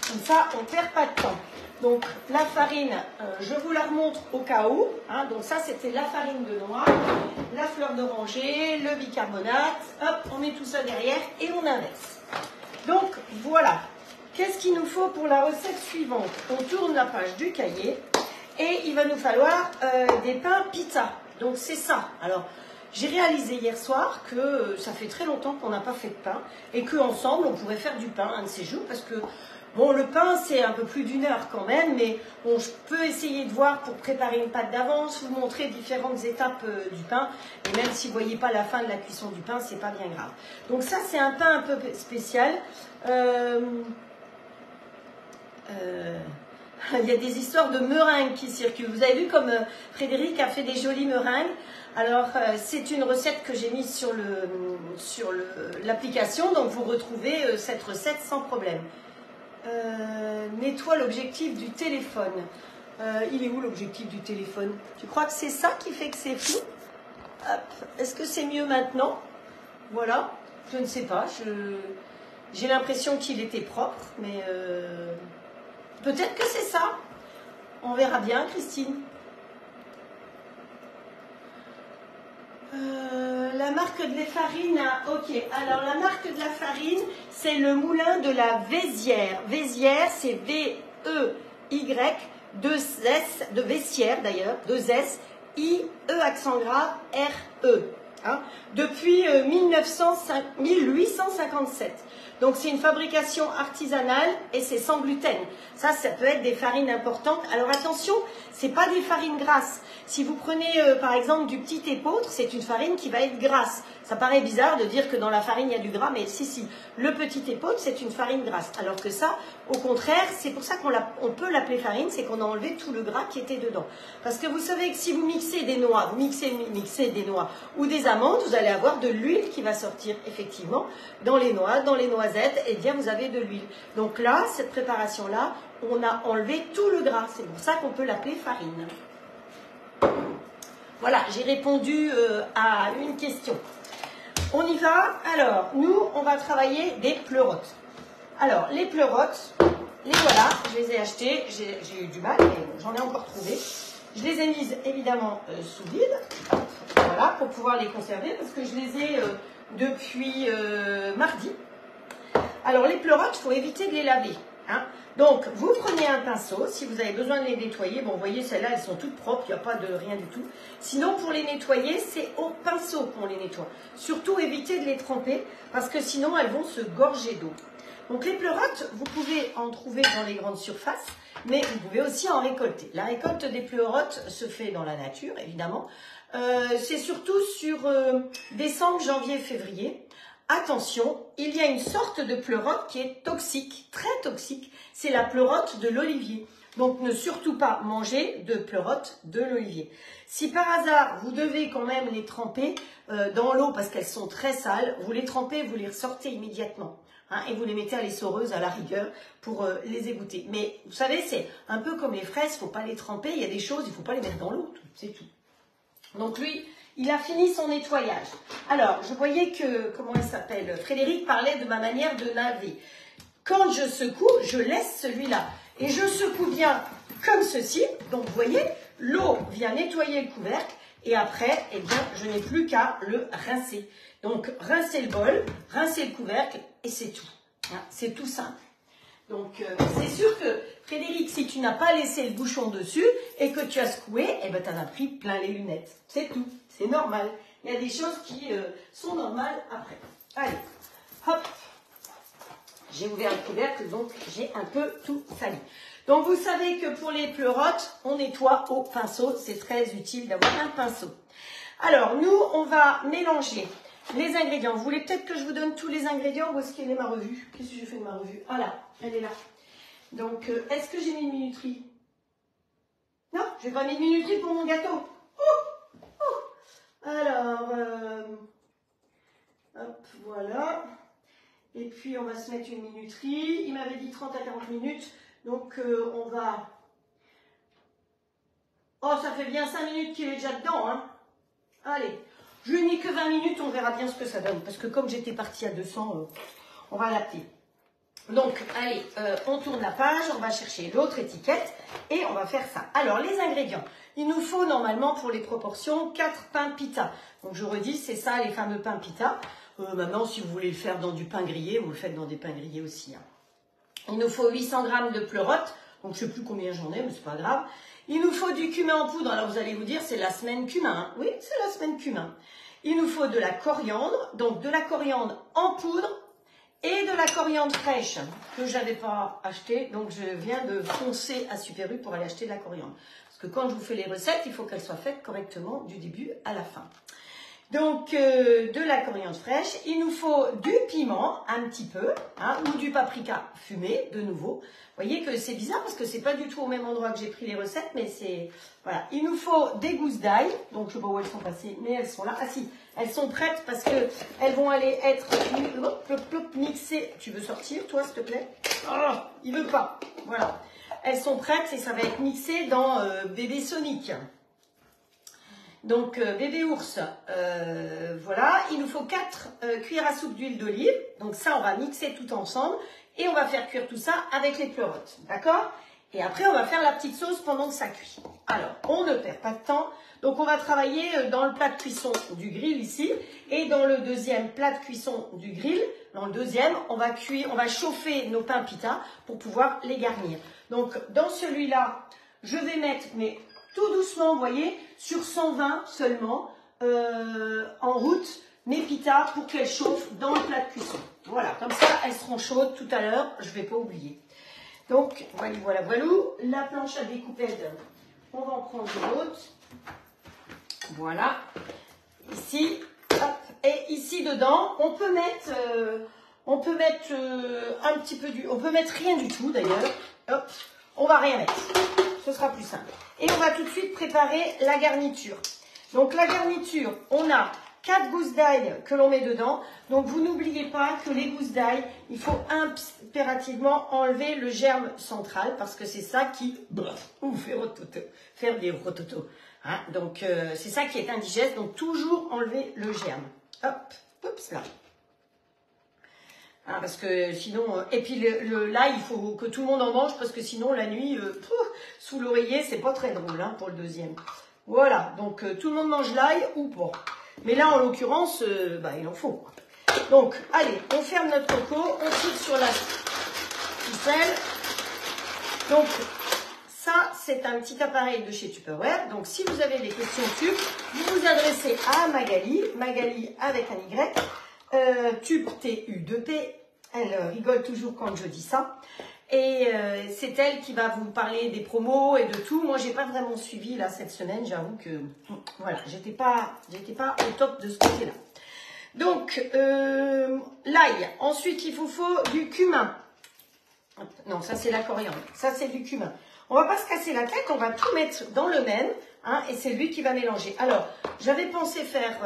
Comme ça, on ne perd pas de temps. Donc, la farine, je vous la remontre au cas où. Hein, donc, ça, c'était la farine de noix, la fleur d'oranger, le bicarbonate. Hop, on met tout ça derrière et on inverse. Donc, voilà. Qu'est-ce qu'il nous faut pour la recette suivante? On tourne la page du cahier et il va nous falloir des pains pita. Donc, c'est ça. Alors, j'ai réalisé hier soir que ça fait très longtemps qu'on n'a pas fait de pain et qu'ensemble, on pourrait faire du pain un de ces jours parce que, bon, le pain, c'est un peu plus d'1 heure quand même, mais bon, je peux essayer de voir pour préparer une pâte d'avance, vous montrer différentes étapes du pain. Et même si vous ne voyez pas la fin de la cuisson du pain, c'est pas bien grave. Donc ça, c'est un pain un peu spécial. Il y a des histoires de meringues qui circulent. Vous avez vu comme Frédéric a fait des jolies meringues. Alors, c'est une recette que j'ai mise sur l'application, donc vous retrouvez cette recette sans problème. Nettoie l'objectif du téléphone. Il est où l'objectif du téléphone? Tu crois que c'est ça qui fait que c'est flou? Est-ce que c'est mieux maintenant? Voilà, je ne sais pas. J'ai l'impression qu'il était propre, mais peut-être que c'est ça. On verra bien, Christine. La marque de la farine, ok. Alors, la marque de la farine, c'est le moulin de la Vésière. Vésière, c'est V-E-Y, 2 S, de Vessière d'ailleurs, 2 S, I-E accent grave, R-E. Hein, depuis 1857. Donc, c'est une fabrication artisanale et c'est sans gluten. Ça peut être des farines importantes. Alors, attention, c'est pas des farines grasses. Si vous prenez, par exemple, du petit épeautre, c'est une farine qui va être grasse. Ça paraît bizarre de dire que dans la farine, il y a du gras, mais si. Le petit épeautre, c'est une farine grasse. Alors que ça, au contraire, c'est pour ça qu'on peut l'appeler farine, c'est qu'on a enlevé tout le gras qui était dedans. Parce que vous savez que si vous mixez des noix, mixez des noix ou des amandes, vous allez avoir de l'huile qui va sortir, effectivement, dans les noix, dans les noisettes, et bien vous avez de l'huile. Donc là, cette préparation-là, on a enlevé tout le gras. C'est pour ça qu'on peut l'appeler farine. Voilà, j'ai répondu à une question. On y va. Alors, nous, on va travailler des pleurotes. Alors, les pleurotes, les voilà, je les ai achetées. J'ai eu du mal, mais j'en ai encore trouvé. Je les ai mises, évidemment, sous vide. Voilà, pour pouvoir les conserver, parce que je les ai depuis mardi. Alors, les pleurotes, il faut éviter de les laver. Hein. Donc, vous prenez un pinceau, si vous avez besoin de les nettoyer, bon, vous voyez, celles-là, elles sont toutes propres, il n'y a pas de rien du tout. Sinon, pour les nettoyer, c'est au pinceau qu'on les nettoie. Surtout, évitez de les tremper, parce que sinon, elles vont se gorger d'eau. Donc, les pleurotes, vous pouvez en trouver dans les grandes surfaces, mais vous pouvez aussi en récolter. La récolte des pleurotes se fait dans la nature, évidemment. C'est surtout sur décembre, janvier, février. Attention, il y a une sorte de pleurote qui est toxique, très toxique. C'est la pleurote de l'olivier. Donc, ne surtout pas manger de pleurote de l'olivier. Si par hasard, vous devez quand même les tremper dans l'eau parce qu'elles sont très sales, vous les trempez, vous les ressortez immédiatement. Hein, et vous les mettez à l'essoreuse à la rigueur pour les égoutter. Mais vous savez, c'est un peu comme les fraises, il ne faut pas les tremper. Il y a des choses, il ne faut pas les mettre dans l'eau, c'est tout. Donc lui, il a fini son nettoyage. Alors, je voyais que, comment il s'appelle, Frédéric parlait de ma manière de laver. Quand je secoue, je laisse celui-là. Et je secoue bien comme ceci. Donc, vous voyez, l'eau vient nettoyer le couvercle. Et après, eh bien, je n'ai plus qu'à le rincer. Donc, rincer le bol, rincer le couvercle, et c'est tout. Hein, c'est tout simple. Donc, c'est sûr que, Frédéric, si tu n'as pas laissé le bouchon dessus et que tu as secoué, eh ben, tu en as pris plein les lunettes. C'est tout. C'est normal. Il y a des choses qui sont normales après. Allez, hop. J'ai ouvert le couvercle, donc j'ai un peu tout sali. Donc, vous savez que pour les pleurotes, on nettoie au pinceau. C'est très utile d'avoir un pinceau. Alors, nous, on va mélanger les ingrédients. Vous voulez peut-être que je vous donne tous les ingrédients? Où est-ce qu'elle est ma revue? Qu'est-ce que j'ai fait de ma revue? Ah là, elle est là. Donc, est-ce que j'ai mis une minuterie? Non, je n'ai pas mis de minuterie pour mon gâteau. Alors, hop, voilà. Et puis, on va se mettre une minuterie. Il m'avait dit 30 à 40 minutes. Donc, on va... Oh, ça fait bien 5 minutes qu'il est déjà dedans, hein. Allez, je lui ai mis que 20 minutes, on verra bien ce que ça donne. Parce que comme j'étais partie à 200, on va adapter. Donc, allez, on tourne la page, on va chercher l'autre étiquette et on va faire ça. Alors, les ingrédients. Il nous faut normalement pour les proportions 4 pains pita. Donc, je redis, c'est ça les fameux pains pita. Maintenant, si vous voulez le faire dans du pain grillé, vous le faites dans des pains grillés aussi. Hein. Il nous faut 800 g de pleurotes. Donc, je ne sais plus combien j'en ai, mais c'est pas grave. Il nous faut du cumin en poudre. Alors, vous allez vous dire, c'est la semaine cumin. Hein. Oui, c'est la semaine cumin. Il nous faut de la coriandre. Donc, de la coriandre en poudre. Et de la coriandre fraîche que je n'avais pas acheté, donc je viens de foncer à Super U pour aller acheter de la coriandre. Parce que quand je vous fais les recettes, il faut qu'elles soient faites correctement du début à la fin. Donc de la coriandre fraîche, il nous faut du piment un petit peu, hein, ou du paprika fumé de nouveau. Vous voyez que c'est bizarre parce que c'est pas du tout au même endroit que j'ai pris les recettes, mais c'est... Voilà, il nous faut des gousses d'ail, donc je sais pas où elles sont passées, mais elles sont là. Ah si, elles sont prêtes parce que elles vont aller être mixées. Tu veux sortir, toi, s'il te plaît? Oh, il veut pas. Voilà, elles sont prêtes et ça va être mixé dans bébé Sonic. Donc, bébé ours, voilà. Il nous faut 4 cuillères à soupe d'huile d'olive. Donc ça, on va mixer tout ensemble. Et on va faire cuire tout ça avec les pleurotes. D'accord? Et après, on va faire la petite sauce pendant que ça cuit. Alors, on ne perd pas de temps. Donc, on va travailler dans le plat de cuisson du grill ici. Et dans le deuxième plat de cuisson du grill, dans le deuxième, on va chauffer nos pains pita pour pouvoir les garnir. Donc, dans celui-là, je vais mettre... mais tout doucement, vous voyez, sur 120 seulement, en route, mes pitas pour qu'elles chauffent dans le plat de cuisson. Voilà, comme ça, elles seront chaudes tout à l'heure, je ne vais pas oublier. Donc, voilà. La planche à découper, on va en prendre une autre. Voilà. Ici, hop, et ici dedans, on peut mettre un petit peu on peut mettre rien du tout d'ailleurs. Hop, on va rien mettre. Ce sera plus simple. Et on va tout de suite préparer la garniture. Donc la garniture, on a 4 gousses d'ail que l'on met dedans. Donc vous n'oubliez pas que les gousses d'ail, il faut impérativement enlever le germe central parce que c'est ça qui vous fait faire des rototos. Hein, donc c'est ça qui est indigeste. Donc toujours enlever le germe. Hop, oups là. Hein, parce que sinon, et puis là, il faut que tout le monde en mange parce que sinon, la nuit, sous l'oreiller, c'est pas très drôle hein, pour le deuxième. Voilà, donc tout le monde mange l'ail ou pas. Mais là, en l'occurrence, il en faut. Donc, allez, on ferme notre coco, on tire sur la ficelle. Donc, ça, c'est un petit appareil de chez Tupperware. Donc, si vous avez des questions dessus, vous vous adressez à Magali, Magali avec un Y. Tube T-U-2-P, elle rigole toujours quand je dis ça et c'est elle qui va vous parler des promos et de tout. Moi j'ai pas vraiment suivi là cette semaine, j'avoue que voilà, j'étais pas au top de ce côté là. Donc l'ail, ensuite il vous faut du cumin. Non, ça c'est la coriandre, ça c'est du cumin. On va pas se casser la tête, on va tout mettre dans le même. Hein, et c'est lui qui va mélanger. Alors, j'avais pensé faire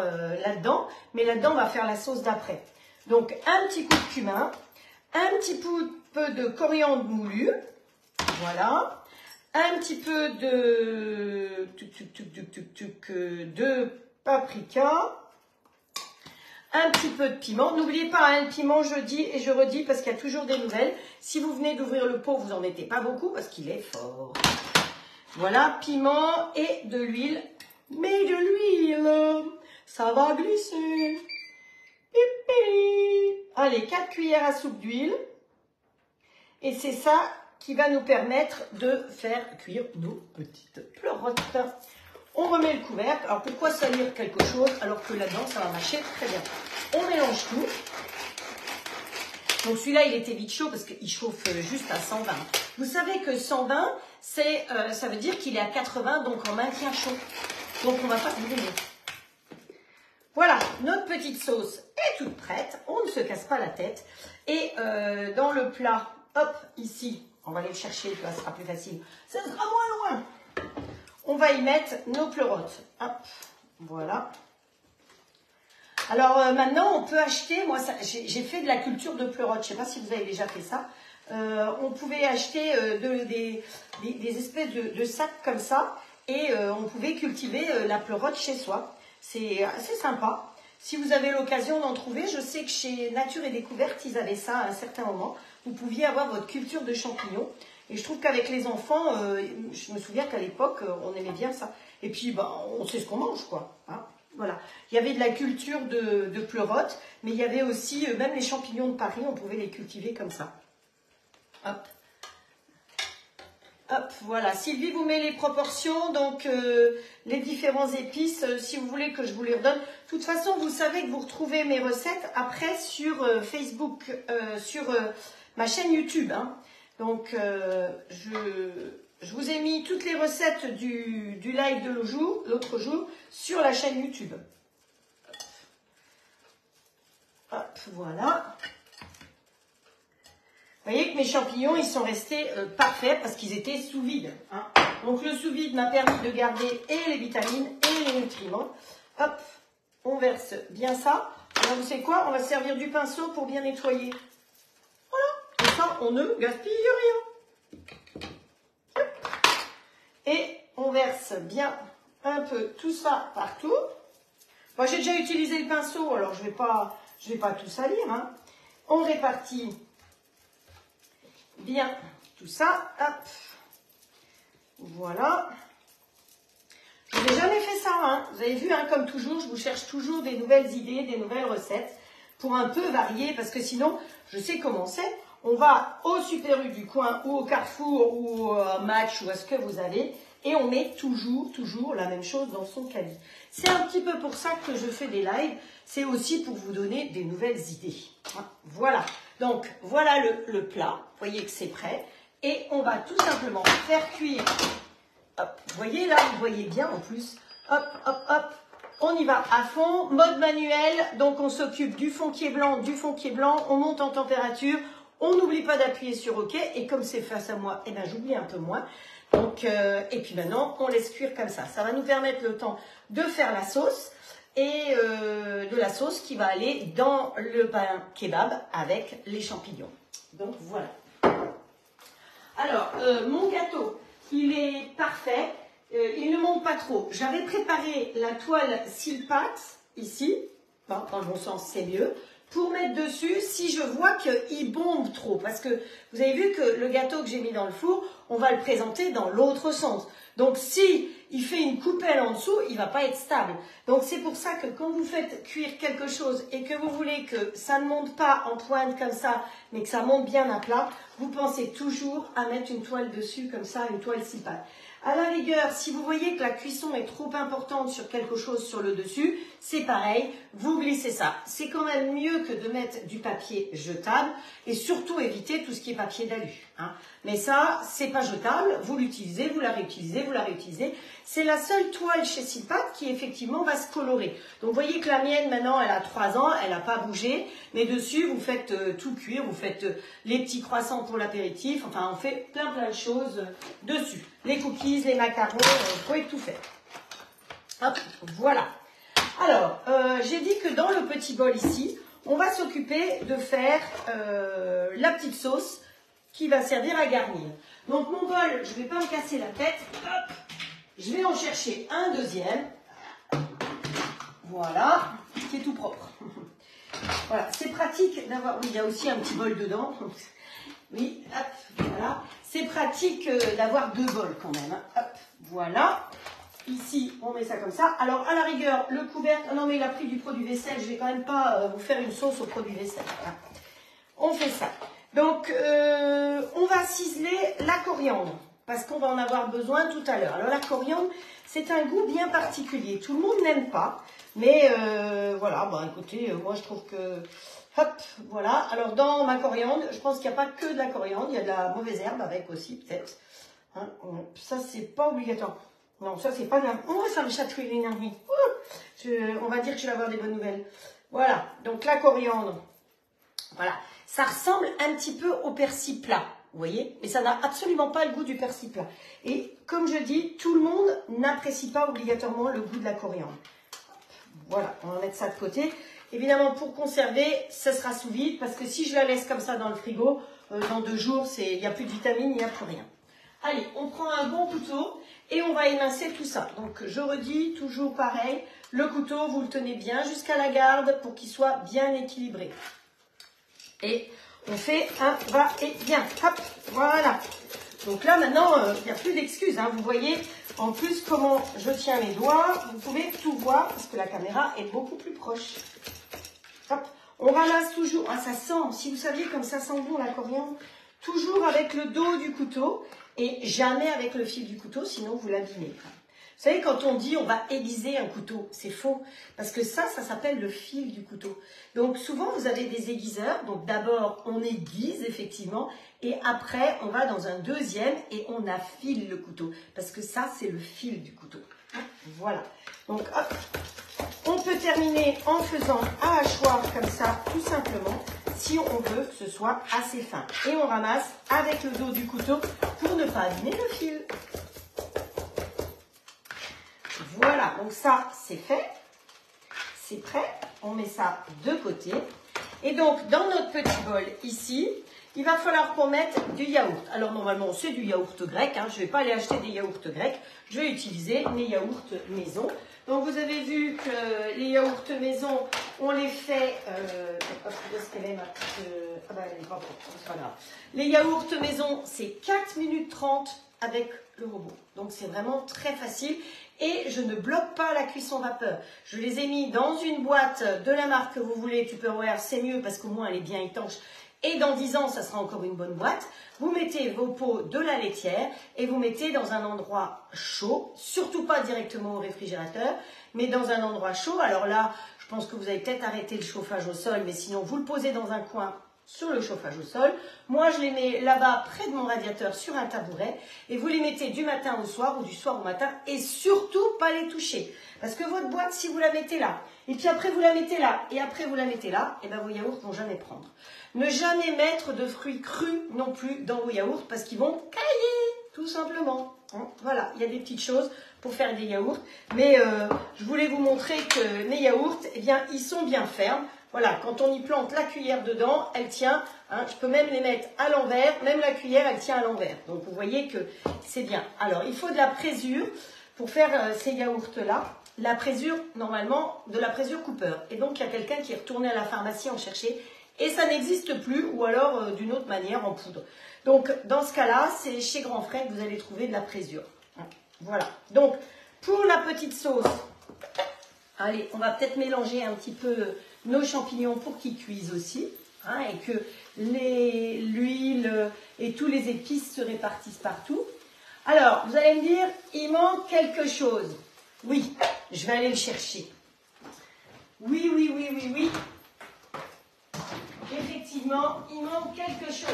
là-dedans, mais là-dedans, on va faire la sauce d'après. Donc, un petit coup de cumin, un petit peu de coriandre moulu, voilà, un petit peu de paprika, un petit peu de piment. N'oubliez pas, hein, le piment, je dis et je redis parce qu'il y a toujours des nouvelles. Si vous venez d'ouvrir le pot, vous n'en mettez pas beaucoup parce qu'il est fort. Voilà, piment et de l'huile. Mais de l'huile, ça va glisser. Allez, 4 cuillères à soupe d'huile. Et c'est ça qui va nous permettre de faire cuire nos petites pleurotes. On remet le couvercle. Alors, pourquoi salir quelque chose alors que là-dedans, ça va marcher très bien. On mélange tout. Donc, celui-là, il était vite chaud parce qu'il chauffe juste à 120. Vous savez que 120, ça veut dire qu'il est à 80, donc on maintient chaud. Donc, on ne va pas se brûler. Voilà, notre petite sauce est toute prête. On ne se casse pas la tête. Et dans le plat, hop, ici, on va aller le chercher, ça sera plus facile. Ça sera moins loin. On va y mettre nos pleurotes. Hop, voilà. Alors maintenant, on peut acheter, moi j'ai fait de la culture de pleurotes. Je ne sais pas si vous avez déjà fait ça. On pouvait acheter des espèces de sacs comme ça. Et on pouvait cultiver la pleurote chez soi. C'est assez sympa. Si vous avez l'occasion d'en trouver, je sais que chez Nature et Découverte, ils avaient ça à un certain moment. Vous pouviez avoir votre culture de champignons. Et je trouve qu'avec les enfants, je me souviens qu'à l'époque, on aimait bien ça. Et puis, bah, on sait ce qu'on mange, quoi. Hein, voilà. Il y avait de la culture de pleurote, mais il y avait aussi, même les champignons de Paris, on pouvait les cultiver comme ça. Hop. Hop, voilà. Sylvie vous met les proportions, donc les différents épices, si vous voulez que je vous les redonne. De toute façon, vous savez que vous retrouvez mes recettes après sur Facebook, sur ma chaîne YouTube. Hein. Donc, je vous ai mis toutes les recettes du live de l'autre jour sur la chaîne YouTube. Hop, voilà. Vous voyez que mes champignons, ils sont restés parfaits parce qu'ils étaient sous vide. Hein. Donc le sous vide m'a permis de garder et les vitamines et les nutriments. Hop, on verse bien ça. Alors vous savez quoi? On va se servir du pinceau pour bien nettoyer. Voilà, comme ça on ne gaspille rien. Hop. Et on verse bien un peu tout ça partout. Moi j'ai déjà utilisé le pinceau, alors je vais pas tout salir. Hein. On répartit bien tout ça, hop, voilà. Je n'ai jamais fait ça, hein. Vous avez vu, hein, comme toujours, je vous cherche toujours des nouvelles idées, des nouvelles recettes pour un peu varier, parce que sinon, je sais comment c'est. On va au Super U du coin ou au Carrefour ou au Match ou à ce que vous avez et on met toujours la même chose dans son caddie. C'est un petit peu pour ça que je fais des lives, c'est aussi pour vous donner des nouvelles idées. Voilà, donc voilà le plat, vous voyez que c'est prêt et on va tout simplement faire cuire. Hop, vous voyez là, vous voyez bien en plus, hop, hop, hop. On y va à fond, mode manuel, donc on s'occupe du fond qui est blanc, on monte en température, on n'oublie pas d'appuyer sur OK, et comme c'est face à moi, eh ben, j'oublie un peu moins. Donc, et puis maintenant, on laisse cuire comme ça. Ça va nous permettre le temps de faire la sauce, et de la sauce qui va aller dans le pain kebab avec les champignons. Donc voilà. Alors, mon gâteau, il est parfait. Il ne monte pas trop. J'avais préparé la toile Silpat, ici, enfin, dans le bon sens, c'est mieux, pour mettre dessus si je vois qu'il bombe trop. Parce que vous avez vu que le gâteau que j'ai mis dans le four, on va le présenter dans l'autre sens. Donc si il fait une coupelle en dessous, il ne va pas être stable. Donc c'est pour ça que quand vous faites cuire quelque chose et que vous voulez que ça ne monte pas en pointe comme ça, mais que ça monte bien à plat, vous pensez toujours à mettre une toile dessus comme ça, une toile Silpat. À la rigueur, si vous voyez que la cuisson est trop importante sur quelque chose sur le dessus, c'est pareil, vous glissez ça. C'est quand même mieux que de mettre du papier jetable et surtout éviter tout ce qui est papier d'alu. Hein. Mais ça, c'est pas jetable, vous l'utilisez, vous la réutilisez, vous la réutilisez. C'est la seule toile chez Silpat qui effectivement va se colorer. Donc vous voyez que la mienne maintenant, elle a 3 ans, elle n'a pas bougé, mais dessus vous faites tout cuire, vous faites les petits croissants pour l'apéritif, enfin on fait plein de choses dessus. Les cookies, les macarons, vous pouvez tout faire. Hop, voilà. Alors, j'ai dit que dans le petit bol ici, on va s'occuper de faire la petite sauce qui va servir à garnir. Donc mon bol, je ne vais pas me casser la tête. Hop, je vais en chercher un deuxième. Voilà, qui est tout propre. Voilà, c'est pratique d'avoir... Oui, il y a aussi un petit bol dedans. Oui, hop, voilà. C'est pratique d'avoir 2 bols quand même. Hein. Hop, voilà. Ici, on met ça comme ça. Alors, à la rigueur, le couvercle... Oh non, mais il a pris du produit vaisselle. Je vais quand même pas vous faire une sauce au produit vaisselle. Voilà. On fait ça. Donc, on va ciseler la coriandre. Parce qu'on va en avoir besoin tout à l'heure. Alors, la coriandre, c'est un goût bien particulier. Tout le monde n'aime pas. Mais voilà, bah, écoutez, moi, je trouve que... Hop, voilà. Alors, dans ma coriandre, je pense qu'il n'y a pas que de la coriandre. Il y a de la mauvaise herbe avec aussi, peut-être. Hein, ça, c'est pas obligatoire. Non, ça, c'est pas de la... Oh, ça me chatouille l'énergie. On va dire que je vais avoir des bonnes nouvelles. Voilà. Donc, la coriandre. Voilà. Ça ressemble un petit peu au persil plat. Vous voyez? Mais ça n'a absolument pas le goût du persil plat. Et comme je dis, tout le monde n'apprécie pas obligatoirement le goût de la coriandre. Voilà. On va mettre ça de côté. Évidemment, pour conserver, ça sera sous vide. Parce que si je la laisse comme ça dans le frigo, dans 2 jours, il n'y a plus de vitamines, il n'y a plus rien. Allez, on prend un bon couteau et on va émincer tout ça. Donc, je redis, toujours pareil, le couteau, vous le tenez bien jusqu'à la garde pour qu'il soit bien équilibré. Et on fait un va-et-vient. Hop, voilà. Donc là, maintenant, il n'y a plus d'excuses. Hein. Vous voyez, en plus, comment je tiens mes doigts. Vous pouvez tout voir parce que la caméra est beaucoup plus proche. Hop, on ramasse toujours. Ah, ça sent, si vous saviez comme ça sent bon la coriandre, toujours avec le dos du couteau et jamais avec le fil du couteau, sinon vous l'abîmez. Vous savez, quand on dit on va aiguiser un couteau, c'est faux. Parce que ça s'appelle le fil du couteau. Donc souvent, vous avez des aiguiseurs. Donc d'abord, on aiguise effectivement. Et après, on va dans un deuxième et on affile le couteau. Parce que ça, c'est le fil du couteau. Voilà. Donc hop, on peut terminer en faisant un hachoir comme ça, tout simplement. Si on veut que ce soit assez fin. Et on ramasse avec le dos du couteau pour ne pas abîmer le fil. Voilà, donc ça, c'est fait. C'est prêt. On met ça de côté. Et donc, dans notre petit bol, ici, il va falloir qu'on mette du yaourt. Alors, normalement, c'est du yaourt grec. Hein. Je ne vais pas aller acheter des yaourts grecs. Je vais utiliser mes yaourts maison. Donc, vous avez vu que les yaourts maison, on les fait... où est-ce qu'elle est, ma petite... Ah ben, elle est pas bon, c'est pas grave. Les yaourts maison, c'est 4 minutes 30 avec le robot. Donc, c'est vraiment très facile. Et je ne bloque pas la cuisson vapeur. Je les ai mis dans une boîte de la marque que vous voulez, Tupperware, c'est mieux parce qu'au moins elle est bien étanche. Et dans 10 ans, ça sera encore une bonne boîte. Vous mettez vos pots de la laitière et vous mettez dans un endroit chaud, surtout pas directement au réfrigérateur, mais dans un endroit chaud. Alors là, je pense que vous avez peut-être arrêté le chauffage au sol, mais sinon vous le posez dans un coin sur le chauffage au sol. Moi, je les mets là-bas, près de mon radiateur, sur un tabouret. Et vous les mettez du matin au soir ou du soir au matin. Et surtout, pas les toucher. Parce que votre boîte, si vous la mettez là, et puis après vous la mettez là, et après vous la mettez là, et bien vos yaourts vont jamais prendre. Ne jamais mettre de fruits crus non plus dans vos yaourts, parce qu'ils vont cailler, tout simplement. Voilà, il y a des petites choses pour faire des yaourts. Mais je voulais vous montrer que mes yaourts, eh bien, ils sont bien fermes. Voilà, quand on y plante la cuillère dedans, elle tient. Hein, je peux même les mettre à l'envers. Même la cuillère, elle tient à l'envers. Donc, vous voyez que c'est bien. Alors, il faut de la présure pour faire ces yaourts-là. La présure, normalement, de la présure Cooper. Et donc, il y a quelqu'un qui est retourné à la pharmacie en chercher. Et ça n'existe plus, ou alors d'une autre manière, en poudre. Donc, dans ce cas-là, c'est chez Grand Frais que vous allez trouver de la présure. Voilà. Donc, pour la petite sauce, allez, on va peut-être mélanger un petit peu nos champignons pour qu'ils cuisent aussi, hein, et que l'huile et tous les épices se répartissent partout. Alors, vous allez me dire, il manque quelque chose. Oui, je vais aller le chercher. Oui, oui, oui, oui, oui. Effectivement, il manque quelque chose.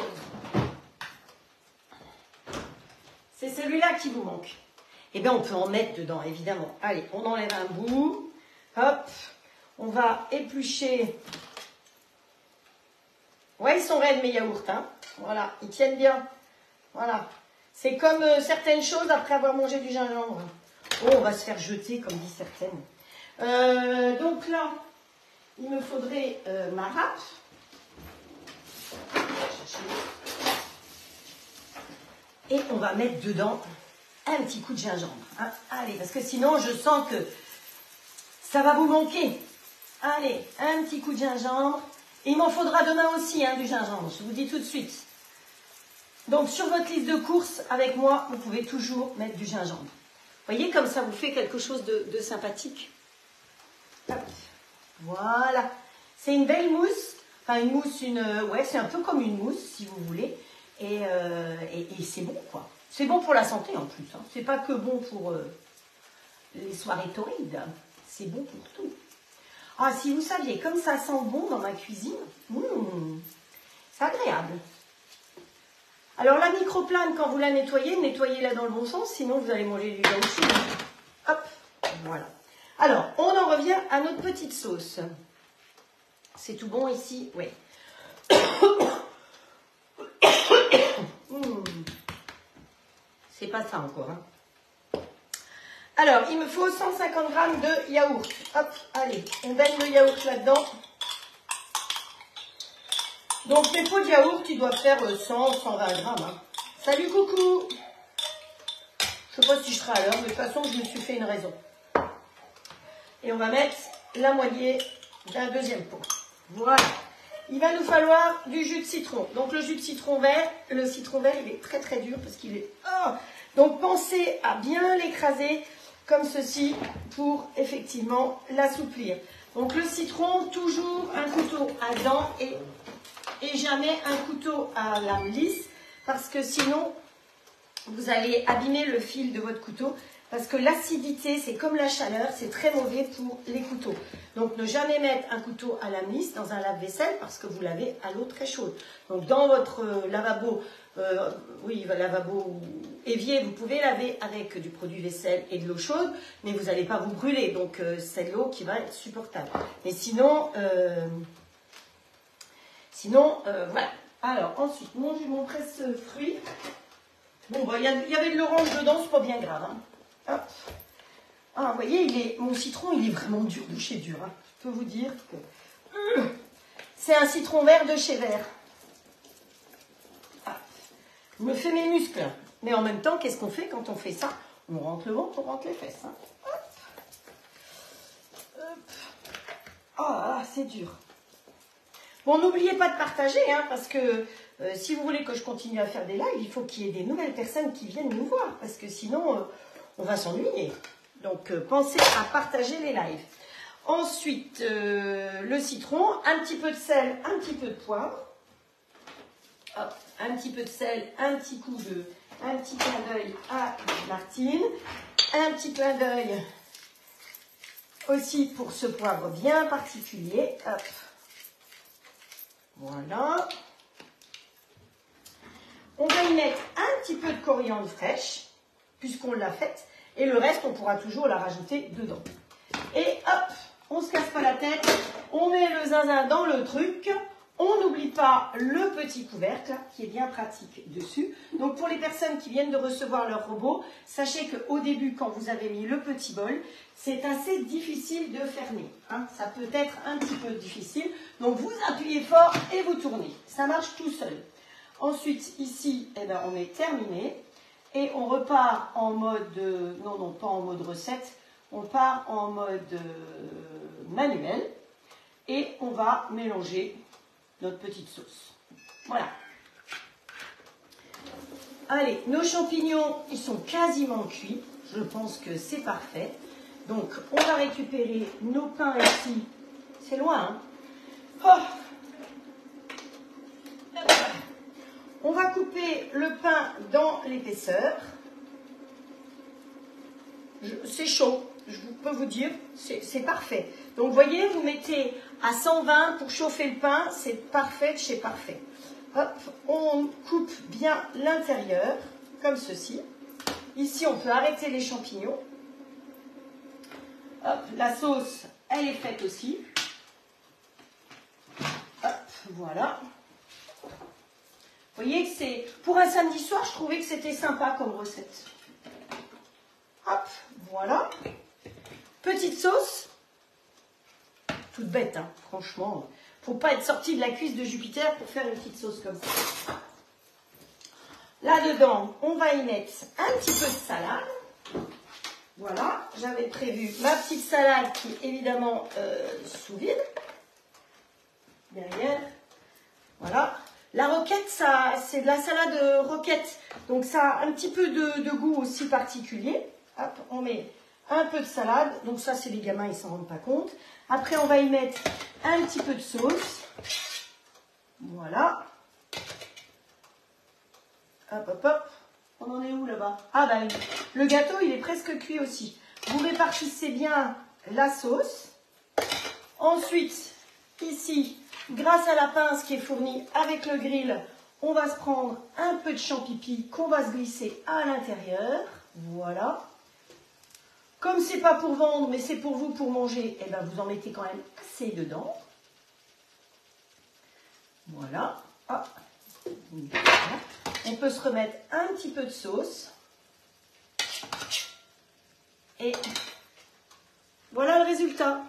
C'est celui-là qui vous manque. Eh bien, on peut en mettre dedans, évidemment. Allez, on enlève un bout. Hop, on va éplucher. Ouais, ils sont raides mes yaourts, hein. Voilà, ils tiennent bien. Voilà. C'est comme certaines choses après avoir mangé du gingembre. Oh, on va se faire jeter, comme dit certaines. Donc là, il me faudrait ma râpe. Et on va mettre dedans un petit coup de gingembre. Hein. Allez, parce que sinon, je sens que ça va vous manquer. Allez, un petit coup de gingembre. Et il m'en faudra demain aussi, hein, du gingembre, je vous dis tout de suite. Donc, sur votre liste de courses, avec moi, vous pouvez toujours mettre du gingembre. Vous voyez, comme ça vous fait quelque chose de sympathique. Hop. Voilà. C'est une belle mousse. Enfin, une mousse, ouais, c'est un peu comme une mousse, si vous voulez. Et c'est bon, quoi. C'est bon pour la santé, en plus. Hein. C'est pas que bon pour les soirées torrides. C'est bon pour tout. Ah, si vous saviez, comme ça sent bon dans ma cuisine, c'est agréable. Alors, la microplane, quand vous la nettoyez, nettoyez-la dans le bon sens, sinon vous allez manger du gâchis. Hop, voilà. Alors, on en revient à notre petite sauce. C'est tout bon ici? Oui. C'est pas ça encore. Hein. Alors, il me faut 150 g de yaourt. Hop, allez, on baigne le yaourt là-dedans. Donc, les pots de yaourt, ils doivent faire 100, 120 grammes. Hein. Salut, coucou! Je sais pas si je serai à l'heure, mais de toute façon, je me suis fait une raison. Et on va mettre la moitié d'un deuxième pot. Voilà. Il va nous falloir du jus de citron. Donc, le jus de citron vert, il est très très dur parce qu'il est... Oh, donc, pensez à bien l'écraser comme ceci pour effectivement l'assouplir. Donc, le citron, toujours un couteau à dents et jamais un couteau à lame lisse parce que sinon, vous allez abîmer le fil de votre couteau parce que l'acidité, c'est comme la chaleur, c'est très mauvais pour les couteaux. Donc, ne jamais mettre un couteau à lame lisse dans un lave-vaisselle parce que vous l'avez à l'eau très chaude. Donc, dans votre lavabo, lavabo évier, vous pouvez laver avec du produit vaisselle et de l'eau chaude, mais vous n'allez pas vous brûler. Donc, c'est de l'eau qui va être supportable. Mais sinon, voilà. Alors, ensuite, mon presse-fruits. Bon, bah, il y avait de l'orange dedans, c'est pas bien grave. Hein. Hop. Ah, vous voyez, mon citron, il est vraiment dur de chez dur. Hein. Je peux vous dire que c'est un citron vert de chez Vert. Ah. Je me fais mes muscles. Mais en même temps, qu'est-ce qu'on fait quand on fait ça? On rentre le ventre, on rentre les fesses. Hein. Hop. Hop. Ah, c'est dur. Bon, n'oubliez pas de partager, hein, parce que si vous voulez que je continue à faire des lives, il faut qu'il y ait des nouvelles personnes qui viennent nous voir, parce que sinon, on va s'ennuyer. Donc, pensez à partager les lives. Ensuite, le citron, un petit peu de sel, un petit peu de poivre. Hop, un petit peu de sel, un petit clin d'œil à Martine. Un petit clin d'œil aussi pour ce poivre bien particulier. Hop. Voilà. On va y mettre un petit peu de coriandre fraîche, puisqu'on l'a faite, et le reste, on pourra toujours la rajouter dedans. Et hop, on ne se casse pas la tête, on met le zinzin dans le truc, on n'oublie pas le petit couvercle, qui est bien pratique dessus. Donc pour les personnes qui viennent de recevoir leur robot, sachez qu'au début, quand vous avez mis le petit bol, c'est assez difficile de fermer. Hein. Ça peut être un petit peu difficile. Donc vous appuyez fort et vous tournez. Ça marche tout seul. Ensuite, ici, eh ben, on est terminé. Et on repart en mode... non, pas en mode recette. On part en mode manuel. Et on va mélanger notre petite sauce. Voilà. Allez, nos champignons, ils sont quasiment cuits. Je pense que c'est parfait. Donc, on va récupérer nos pains ici. C'est loin, hein? Oh. On va couper le pain dans l'épaisseur. C'est chaud, je peux vous dire, c'est parfait. Donc, vous voyez, vous mettez à 120 pour chauffer le pain, c'est parfait de chez parfait. Hop, on coupe bien l'intérieur, comme ceci. Ici, on peut arrêter les champignons. Hop, la sauce, elle est faite aussi. Hop, voilà. Vous voyez que c'est... Pour un samedi soir, je trouvais que c'était sympa comme recette. Hop, voilà. Petite sauce. Toute bête, hein, franchement. Faut pas être sorti de la cuisse de Jupiter pour faire une petite sauce comme ça. Là-dedans, on va y mettre un petit peu de salade. Voilà, j'avais prévu ma petite salade qui est évidemment sous vide. Derrière, voilà. La roquette, ça, c'est de la salade roquette, donc ça a un petit peu de goût aussi particulier. Hop, on met un peu de salade, donc ça c'est les gamins, ils s'en rendent pas compte. Après, on va y mettre un petit peu de sauce. Voilà. Hop, hop, hop. On en est où là-bas? Ah ben, le gâteau, il est presque cuit aussi. Vous répartissez bien la sauce. Ensuite, ici, grâce à la pince qui est fournie avec le grill, on va se prendre un peu de champipi qu'on va se glisser à l'intérieur. Voilà. Comme c'est pas pour vendre, mais c'est pour vous, pour manger, eh ben vous en mettez quand même assez dedans. Voilà. Ah. On peut se remettre un petit peu de sauce. Et voilà le résultat.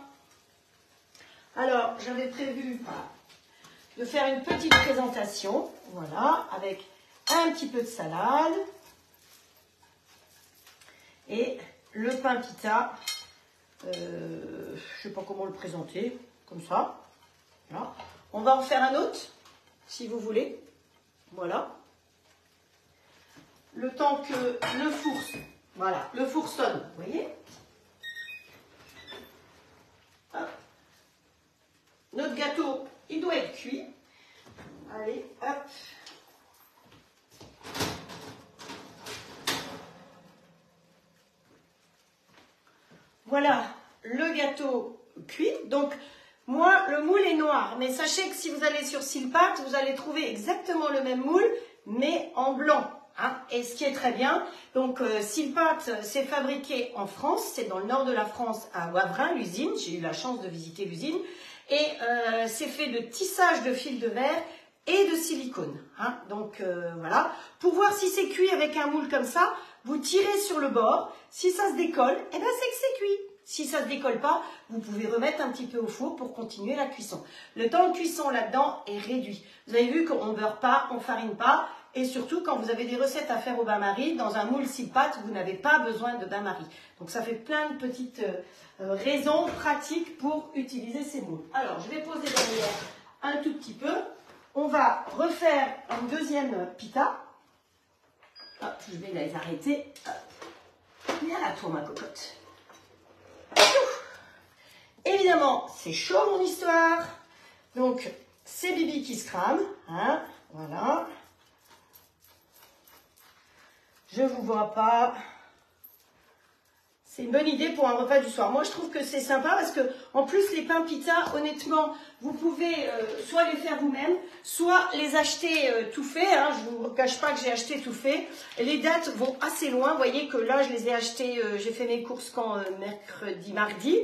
Alors, j'avais prévu de faire une petite présentation. Voilà, avec un petit peu de salade. Et le pain pita. Je ne sais pas comment le présenter. Comme ça. Voilà. On va en faire un autre, si vous voulez. Voilà. Le temps que le four, voilà, le four sonne, vous voyez. Hop. Notre gâteau, il doit être cuit. Allez, hop. Voilà, le gâteau cuit. Donc, moi, le moule est noir. Mais sachez que si vous allez sur Silpat, vous allez trouver exactement le même moule, mais en blanc. Hein, et ce qui est très bien, donc Silpat, c'est fabriqué en France, c'est dans le nord de la France, à Wavrin, l'usine. J'ai eu la chance de visiter l'usine. Et c'est fait de tissage de fil de verre et de silicone. Hein, donc voilà. Pour voir si c'est cuit avec un moule comme ça, vous tirez sur le bord. Si ça se décolle, eh ben c'est que c'est cuit. Si ça ne se décolle pas, vous pouvez remettre un petit peu au four pour continuer la cuisson. Le temps de cuisson là-dedans est réduit. Vous avez vu qu'on ne beurre pas, on ne farine pas. Et surtout, quand vous avez des recettes à faire au bain-marie, dans un moule Silpat, vous n'avez pas besoin de bain-marie. Donc ça fait plein de petites raisons pratiques pour utiliser ces moules. Alors, je vais poser derrière un tout petit peu. On va refaire une deuxième pita. Hop, je vais les arrêter. Hop. Viens là, toi, ma cocotte. Évidemment, c'est chaud mon histoire. Donc, c'est Bibi qui se crame. Hein, voilà. Je ne vous vois pas. C'est une bonne idée pour un repas du soir. Moi, je trouve que c'est sympa parce que, en plus, les pains pita, honnêtement, vous pouvez soit les faire vous-même, soit les acheter tout fait. Hein. Je ne vous cache pas que j'ai acheté tout fait. Les dates vont assez loin. Vous voyez que là, je les ai achetés, j'ai fait mes courses quand mercredi, mardi.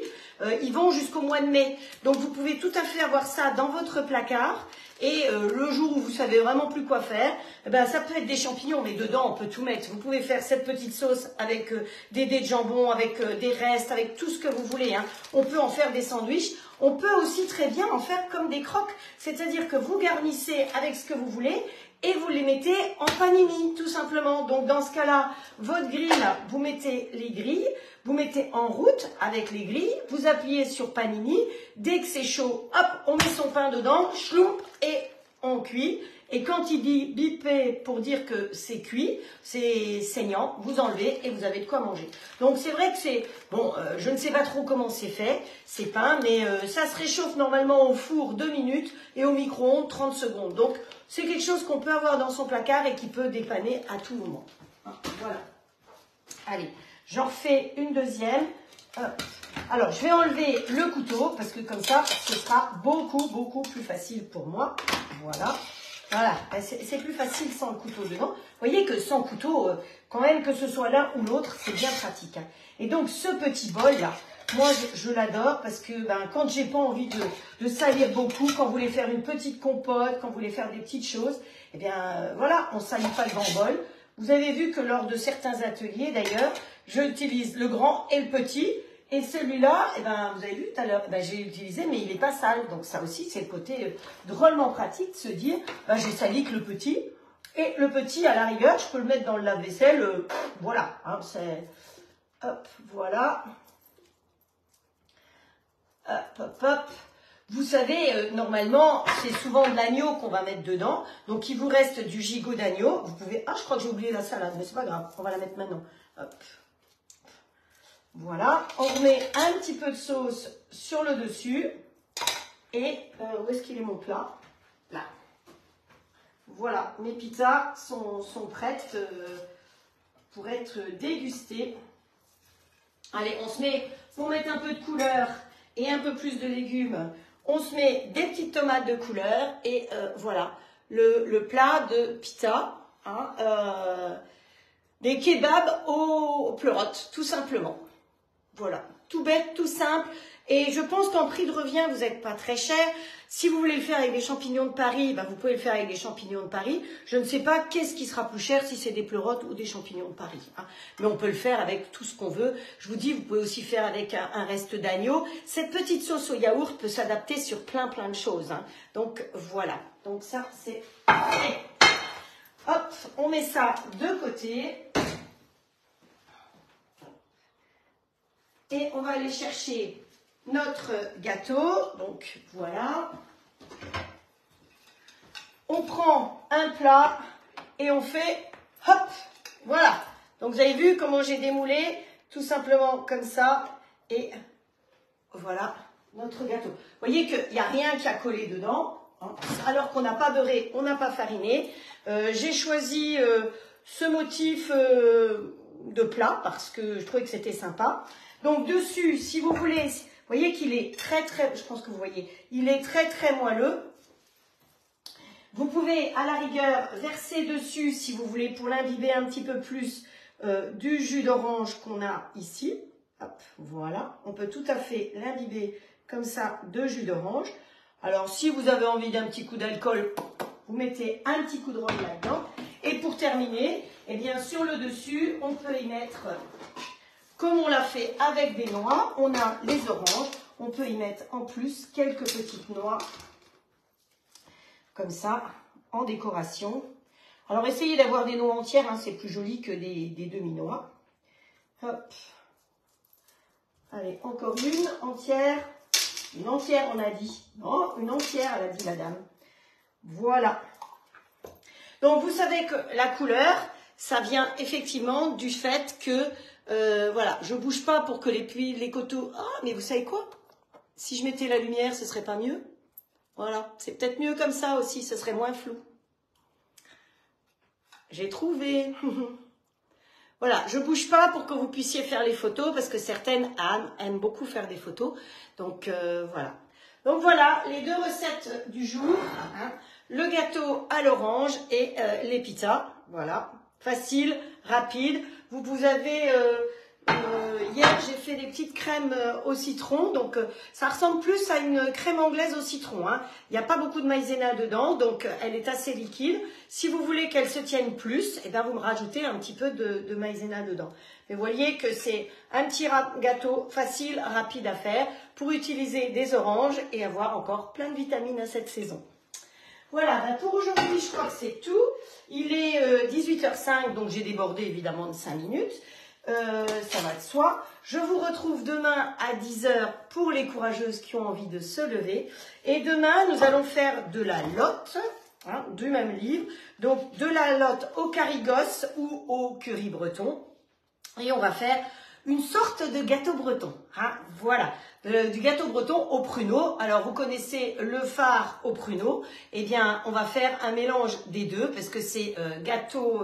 Ils vont jusqu'au mois de mai. Donc, vous pouvez tout à fait avoir ça dans votre placard. Et le jour où vous savez vraiment plus quoi faire, eh ben, ça peut être des champignons, mais dedans, on peut tout mettre. Vous pouvez faire cette petite sauce avec des dés de jambon, avec des restes, avec tout ce que vous voulez. Hein. On peut en faire des sandwichs. On peut aussi très bien en faire comme des croques. C'est-à-dire que vous garnissez avec ce que vous voulez et vous les mettez en panini, tout simplement. Donc, dans ce cas-là, votre grille, vous mettez les grilles. Vous mettez en route avec les grilles, vous appuyez sur panini, dès que c'est chaud, hop, on met son pain dedans, chloup, et on cuit. Et quand il dit bipé pour dire que c'est cuit, c'est saignant, vous enlevez et vous avez de quoi manger. Donc c'est vrai que c'est, bon, je ne sais pas trop comment c'est fait, ces pains, mais ça se réchauffe normalement au four 2 minutes et au micro-ondes 30 secondes. Donc c'est quelque chose qu'on peut avoir dans son placard et qui peut dépanner à tout moment. Voilà. Allez. J'en refais une deuxième. Alors, je vais enlever le couteau parce que comme ça, ce sera beaucoup plus facile pour moi. Voilà. Voilà. C'est plus facile sans le couteau dedans. Vous voyez que sans couteau, quand même que ce soit l'un ou l'autre, c'est bien pratique. Hein. Et donc, ce petit bol-là, moi, je l'adore parce que quand j'ai pas envie de salir beaucoup, quand vous voulez faire une petite compote, quand vous voulez faire des petites choses, eh bien, voilà, on ne salit pas le grand bol. Vous avez vu que lors de certains ateliers, d'ailleurs, j'utilise le grand et le petit. Et celui-là, eh ben, vous avez vu tout à l'heure, j'ai utilisé, mais il n'est pas sale. Donc ça aussi, c'est le côté drôlement pratique de se dire, j'ai sali que le petit. Et le petit, à la rigueur, je peux le mettre dans le lave-vaisselle. Voilà. Hein, Hop, voilà. Hop, hop, hop. Vous savez, normalement, c'est souvent de l'agneau qu'on va mettre dedans. Donc, il vous reste du gigot d'agneau. Vous pouvez... Ah, je crois que j'ai oublié la salade, mais c'est pas grave. On va la mettre maintenant. Hop. Voilà. On remet un petit peu de sauce sur le dessus. Et où est-ce qu'il est mon plat? Là. Voilà. Mes pizzas sont prêtes pour être dégustées. Allez, on se met... Pour mettre un peu de couleur et un peu plus de légumes, on se met des petites tomates de couleur et voilà, le plat de pita, hein, des kebabs aux pleurotes, tout simplement. Voilà, tout bête, tout simple. Et je pense qu'en prix de revient, vous n'êtes pas très cher. Si vous voulez le faire avec des champignons de Paris, ben vous pouvez le faire avec des champignons de Paris. Je ne sais pas qu'est-ce qui sera plus cher, si c'est des pleurotes ou des champignons de Paris. Hein. Mais on peut le faire avec tout ce qu'on veut. Je vous dis, vous pouvez aussi faire avec un reste d'agneau. Cette petite sauce au yaourt peut s'adapter sur plein de choses. Hein. Donc voilà. Donc ça, c'est... Hop, on met ça de côté. Et on va aller chercher notre gâteau. Donc voilà. On prend un plat et on fait hop, voilà. Donc vous avez vu comment j'ai démoulé, tout simplement comme ça. Et voilà notre gâteau. Vous voyez qu'il n'y a rien qui a collé dedans, hein, alors qu'on n'a pas beurré, on n'a pas fariné. J'ai choisi ce motif de plat parce que je trouvais que c'était sympa. Donc dessus, si vous voulez, vous voyez qu'il est très, je pense que vous voyez, il est très moelleux. Vous pouvez à la rigueur verser dessus, si vous voulez, pour l'imbiber un petit peu plus, du jus d'orange qu'on a ici. Hop, voilà, on peut tout à fait l'imbiber comme ça de jus d'orange. Alors si vous avez envie d'un petit coup d'alcool, vous mettez un petit coup de rhum là-dedans. Et pour terminer, eh bien sur le dessus, on peut y mettre... Comme on l'a fait avec des noix, on a les oranges, on peut y mettre en plus quelques petites noix, comme ça, en décoration. Alors essayez d'avoir des noix entières, hein, c'est plus joli que des demi-noix. Hop. Allez, encore une entière on a dit. Non, une entière, elle a dit la dame. Voilà. Donc vous savez que la couleur, ça vient effectivement du fait que... voilà, je bouge pas pour que les coteaux... Ah, mais vous savez quoi? Si je mettais la lumière, ce serait pas mieux? Voilà, c'est peut-être mieux comme ça aussi, ce serait moins flou. J'ai trouvé. Voilà, je bouge pas pour que vous puissiez faire les photos, parce que certaines âmes aiment beaucoup faire des photos. Donc, voilà. Donc voilà, les deux recettes du jour. Hein, le gâteau à l'orange et les pizzas. Voilà, facile, rapide. Vous avez... hier, j'ai fait des petites crèmes au citron, donc ça ressemble plus à une crème anglaise au citron. Hein. Il n'y a pas beaucoup de maïzena dedans, donc elle est assez liquide. Si vous voulez qu'elle se tienne plus, eh bien, vous me rajoutez un petit peu de maïzena dedans. Mais vous voyez que c'est un petit gâteau facile, rapide à faire pour utiliser des oranges et avoir encore plein de vitamines à cette saison. Voilà, ben pour aujourd'hui, je crois que c'est tout. Il est 18h05, donc j'ai débordé évidemment de 5 minutes. Ça va de soi. Je vous retrouve demain à 10h pour les courageuses qui ont envie de se lever. Et demain, nous allons faire de la lotte, hein, du même livre. Donc, de la lotte au carigos ou au curry breton. Et on va faire une sorte de gâteau breton. Hein, voilà, du gâteau breton au pruneau. Alors, vous connaissez le phare au pruneau. Eh bien, on va faire un mélange des deux parce que c'est gâteau...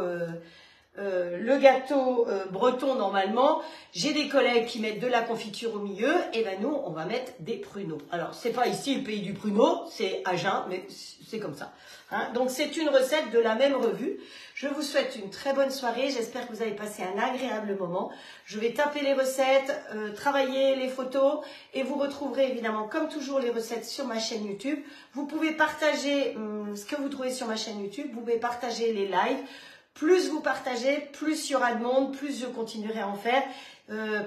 le gâteau breton normalement, j'ai des collègues qui mettent de la confiture au milieu, et ben nous on va mettre des pruneaux. Alors c'est pas ici le pays du pruneau, c'est Agen, mais c'est comme ça. Hein. Donc c'est une recette de la même revue. Je vous souhaite une très bonne soirée, j'espère que vous avez passé un agréable moment. Je vais taper les recettes, travailler les photos, et vous retrouverez évidemment comme toujours les recettes sur ma chaîne YouTube. Vous pouvez partager ce que vous trouvez sur ma chaîne YouTube, vous pouvez partager les lives. Plus vous partagez, plus il y aura de monde, plus je continuerai à en faire,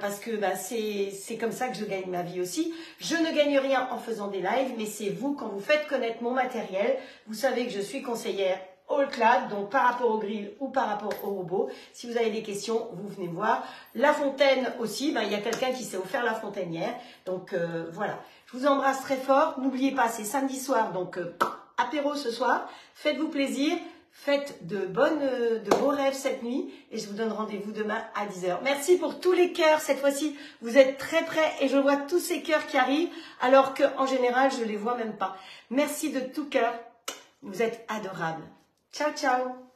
parce que bah, c'est comme ça que je gagne ma vie aussi. Je ne gagne rien en faisant des lives, mais c'est vous, quand vous faites connaître mon matériel, vous savez que je suis conseillère All Clad, donc par rapport au grill ou par rapport au robot. Si vous avez des questions, vous venez me voir. La fontaine aussi, il y a quelqu'un qui s'est offert la fontaine hier. Donc voilà, je vous embrasse très fort. N'oubliez pas, c'est samedi soir, donc apéro ce soir. Faites-vous plaisir, faites de beaux rêves cette nuit et je vous donne rendez-vous demain à 10 h. Merci pour tous les cœurs. Cette fois-ci, vous êtes très prêts et je vois tous ces cœurs qui arrivent alors qu'en général, je ne les vois même pas. Merci de tout cœur. Vous êtes adorables. Ciao, ciao.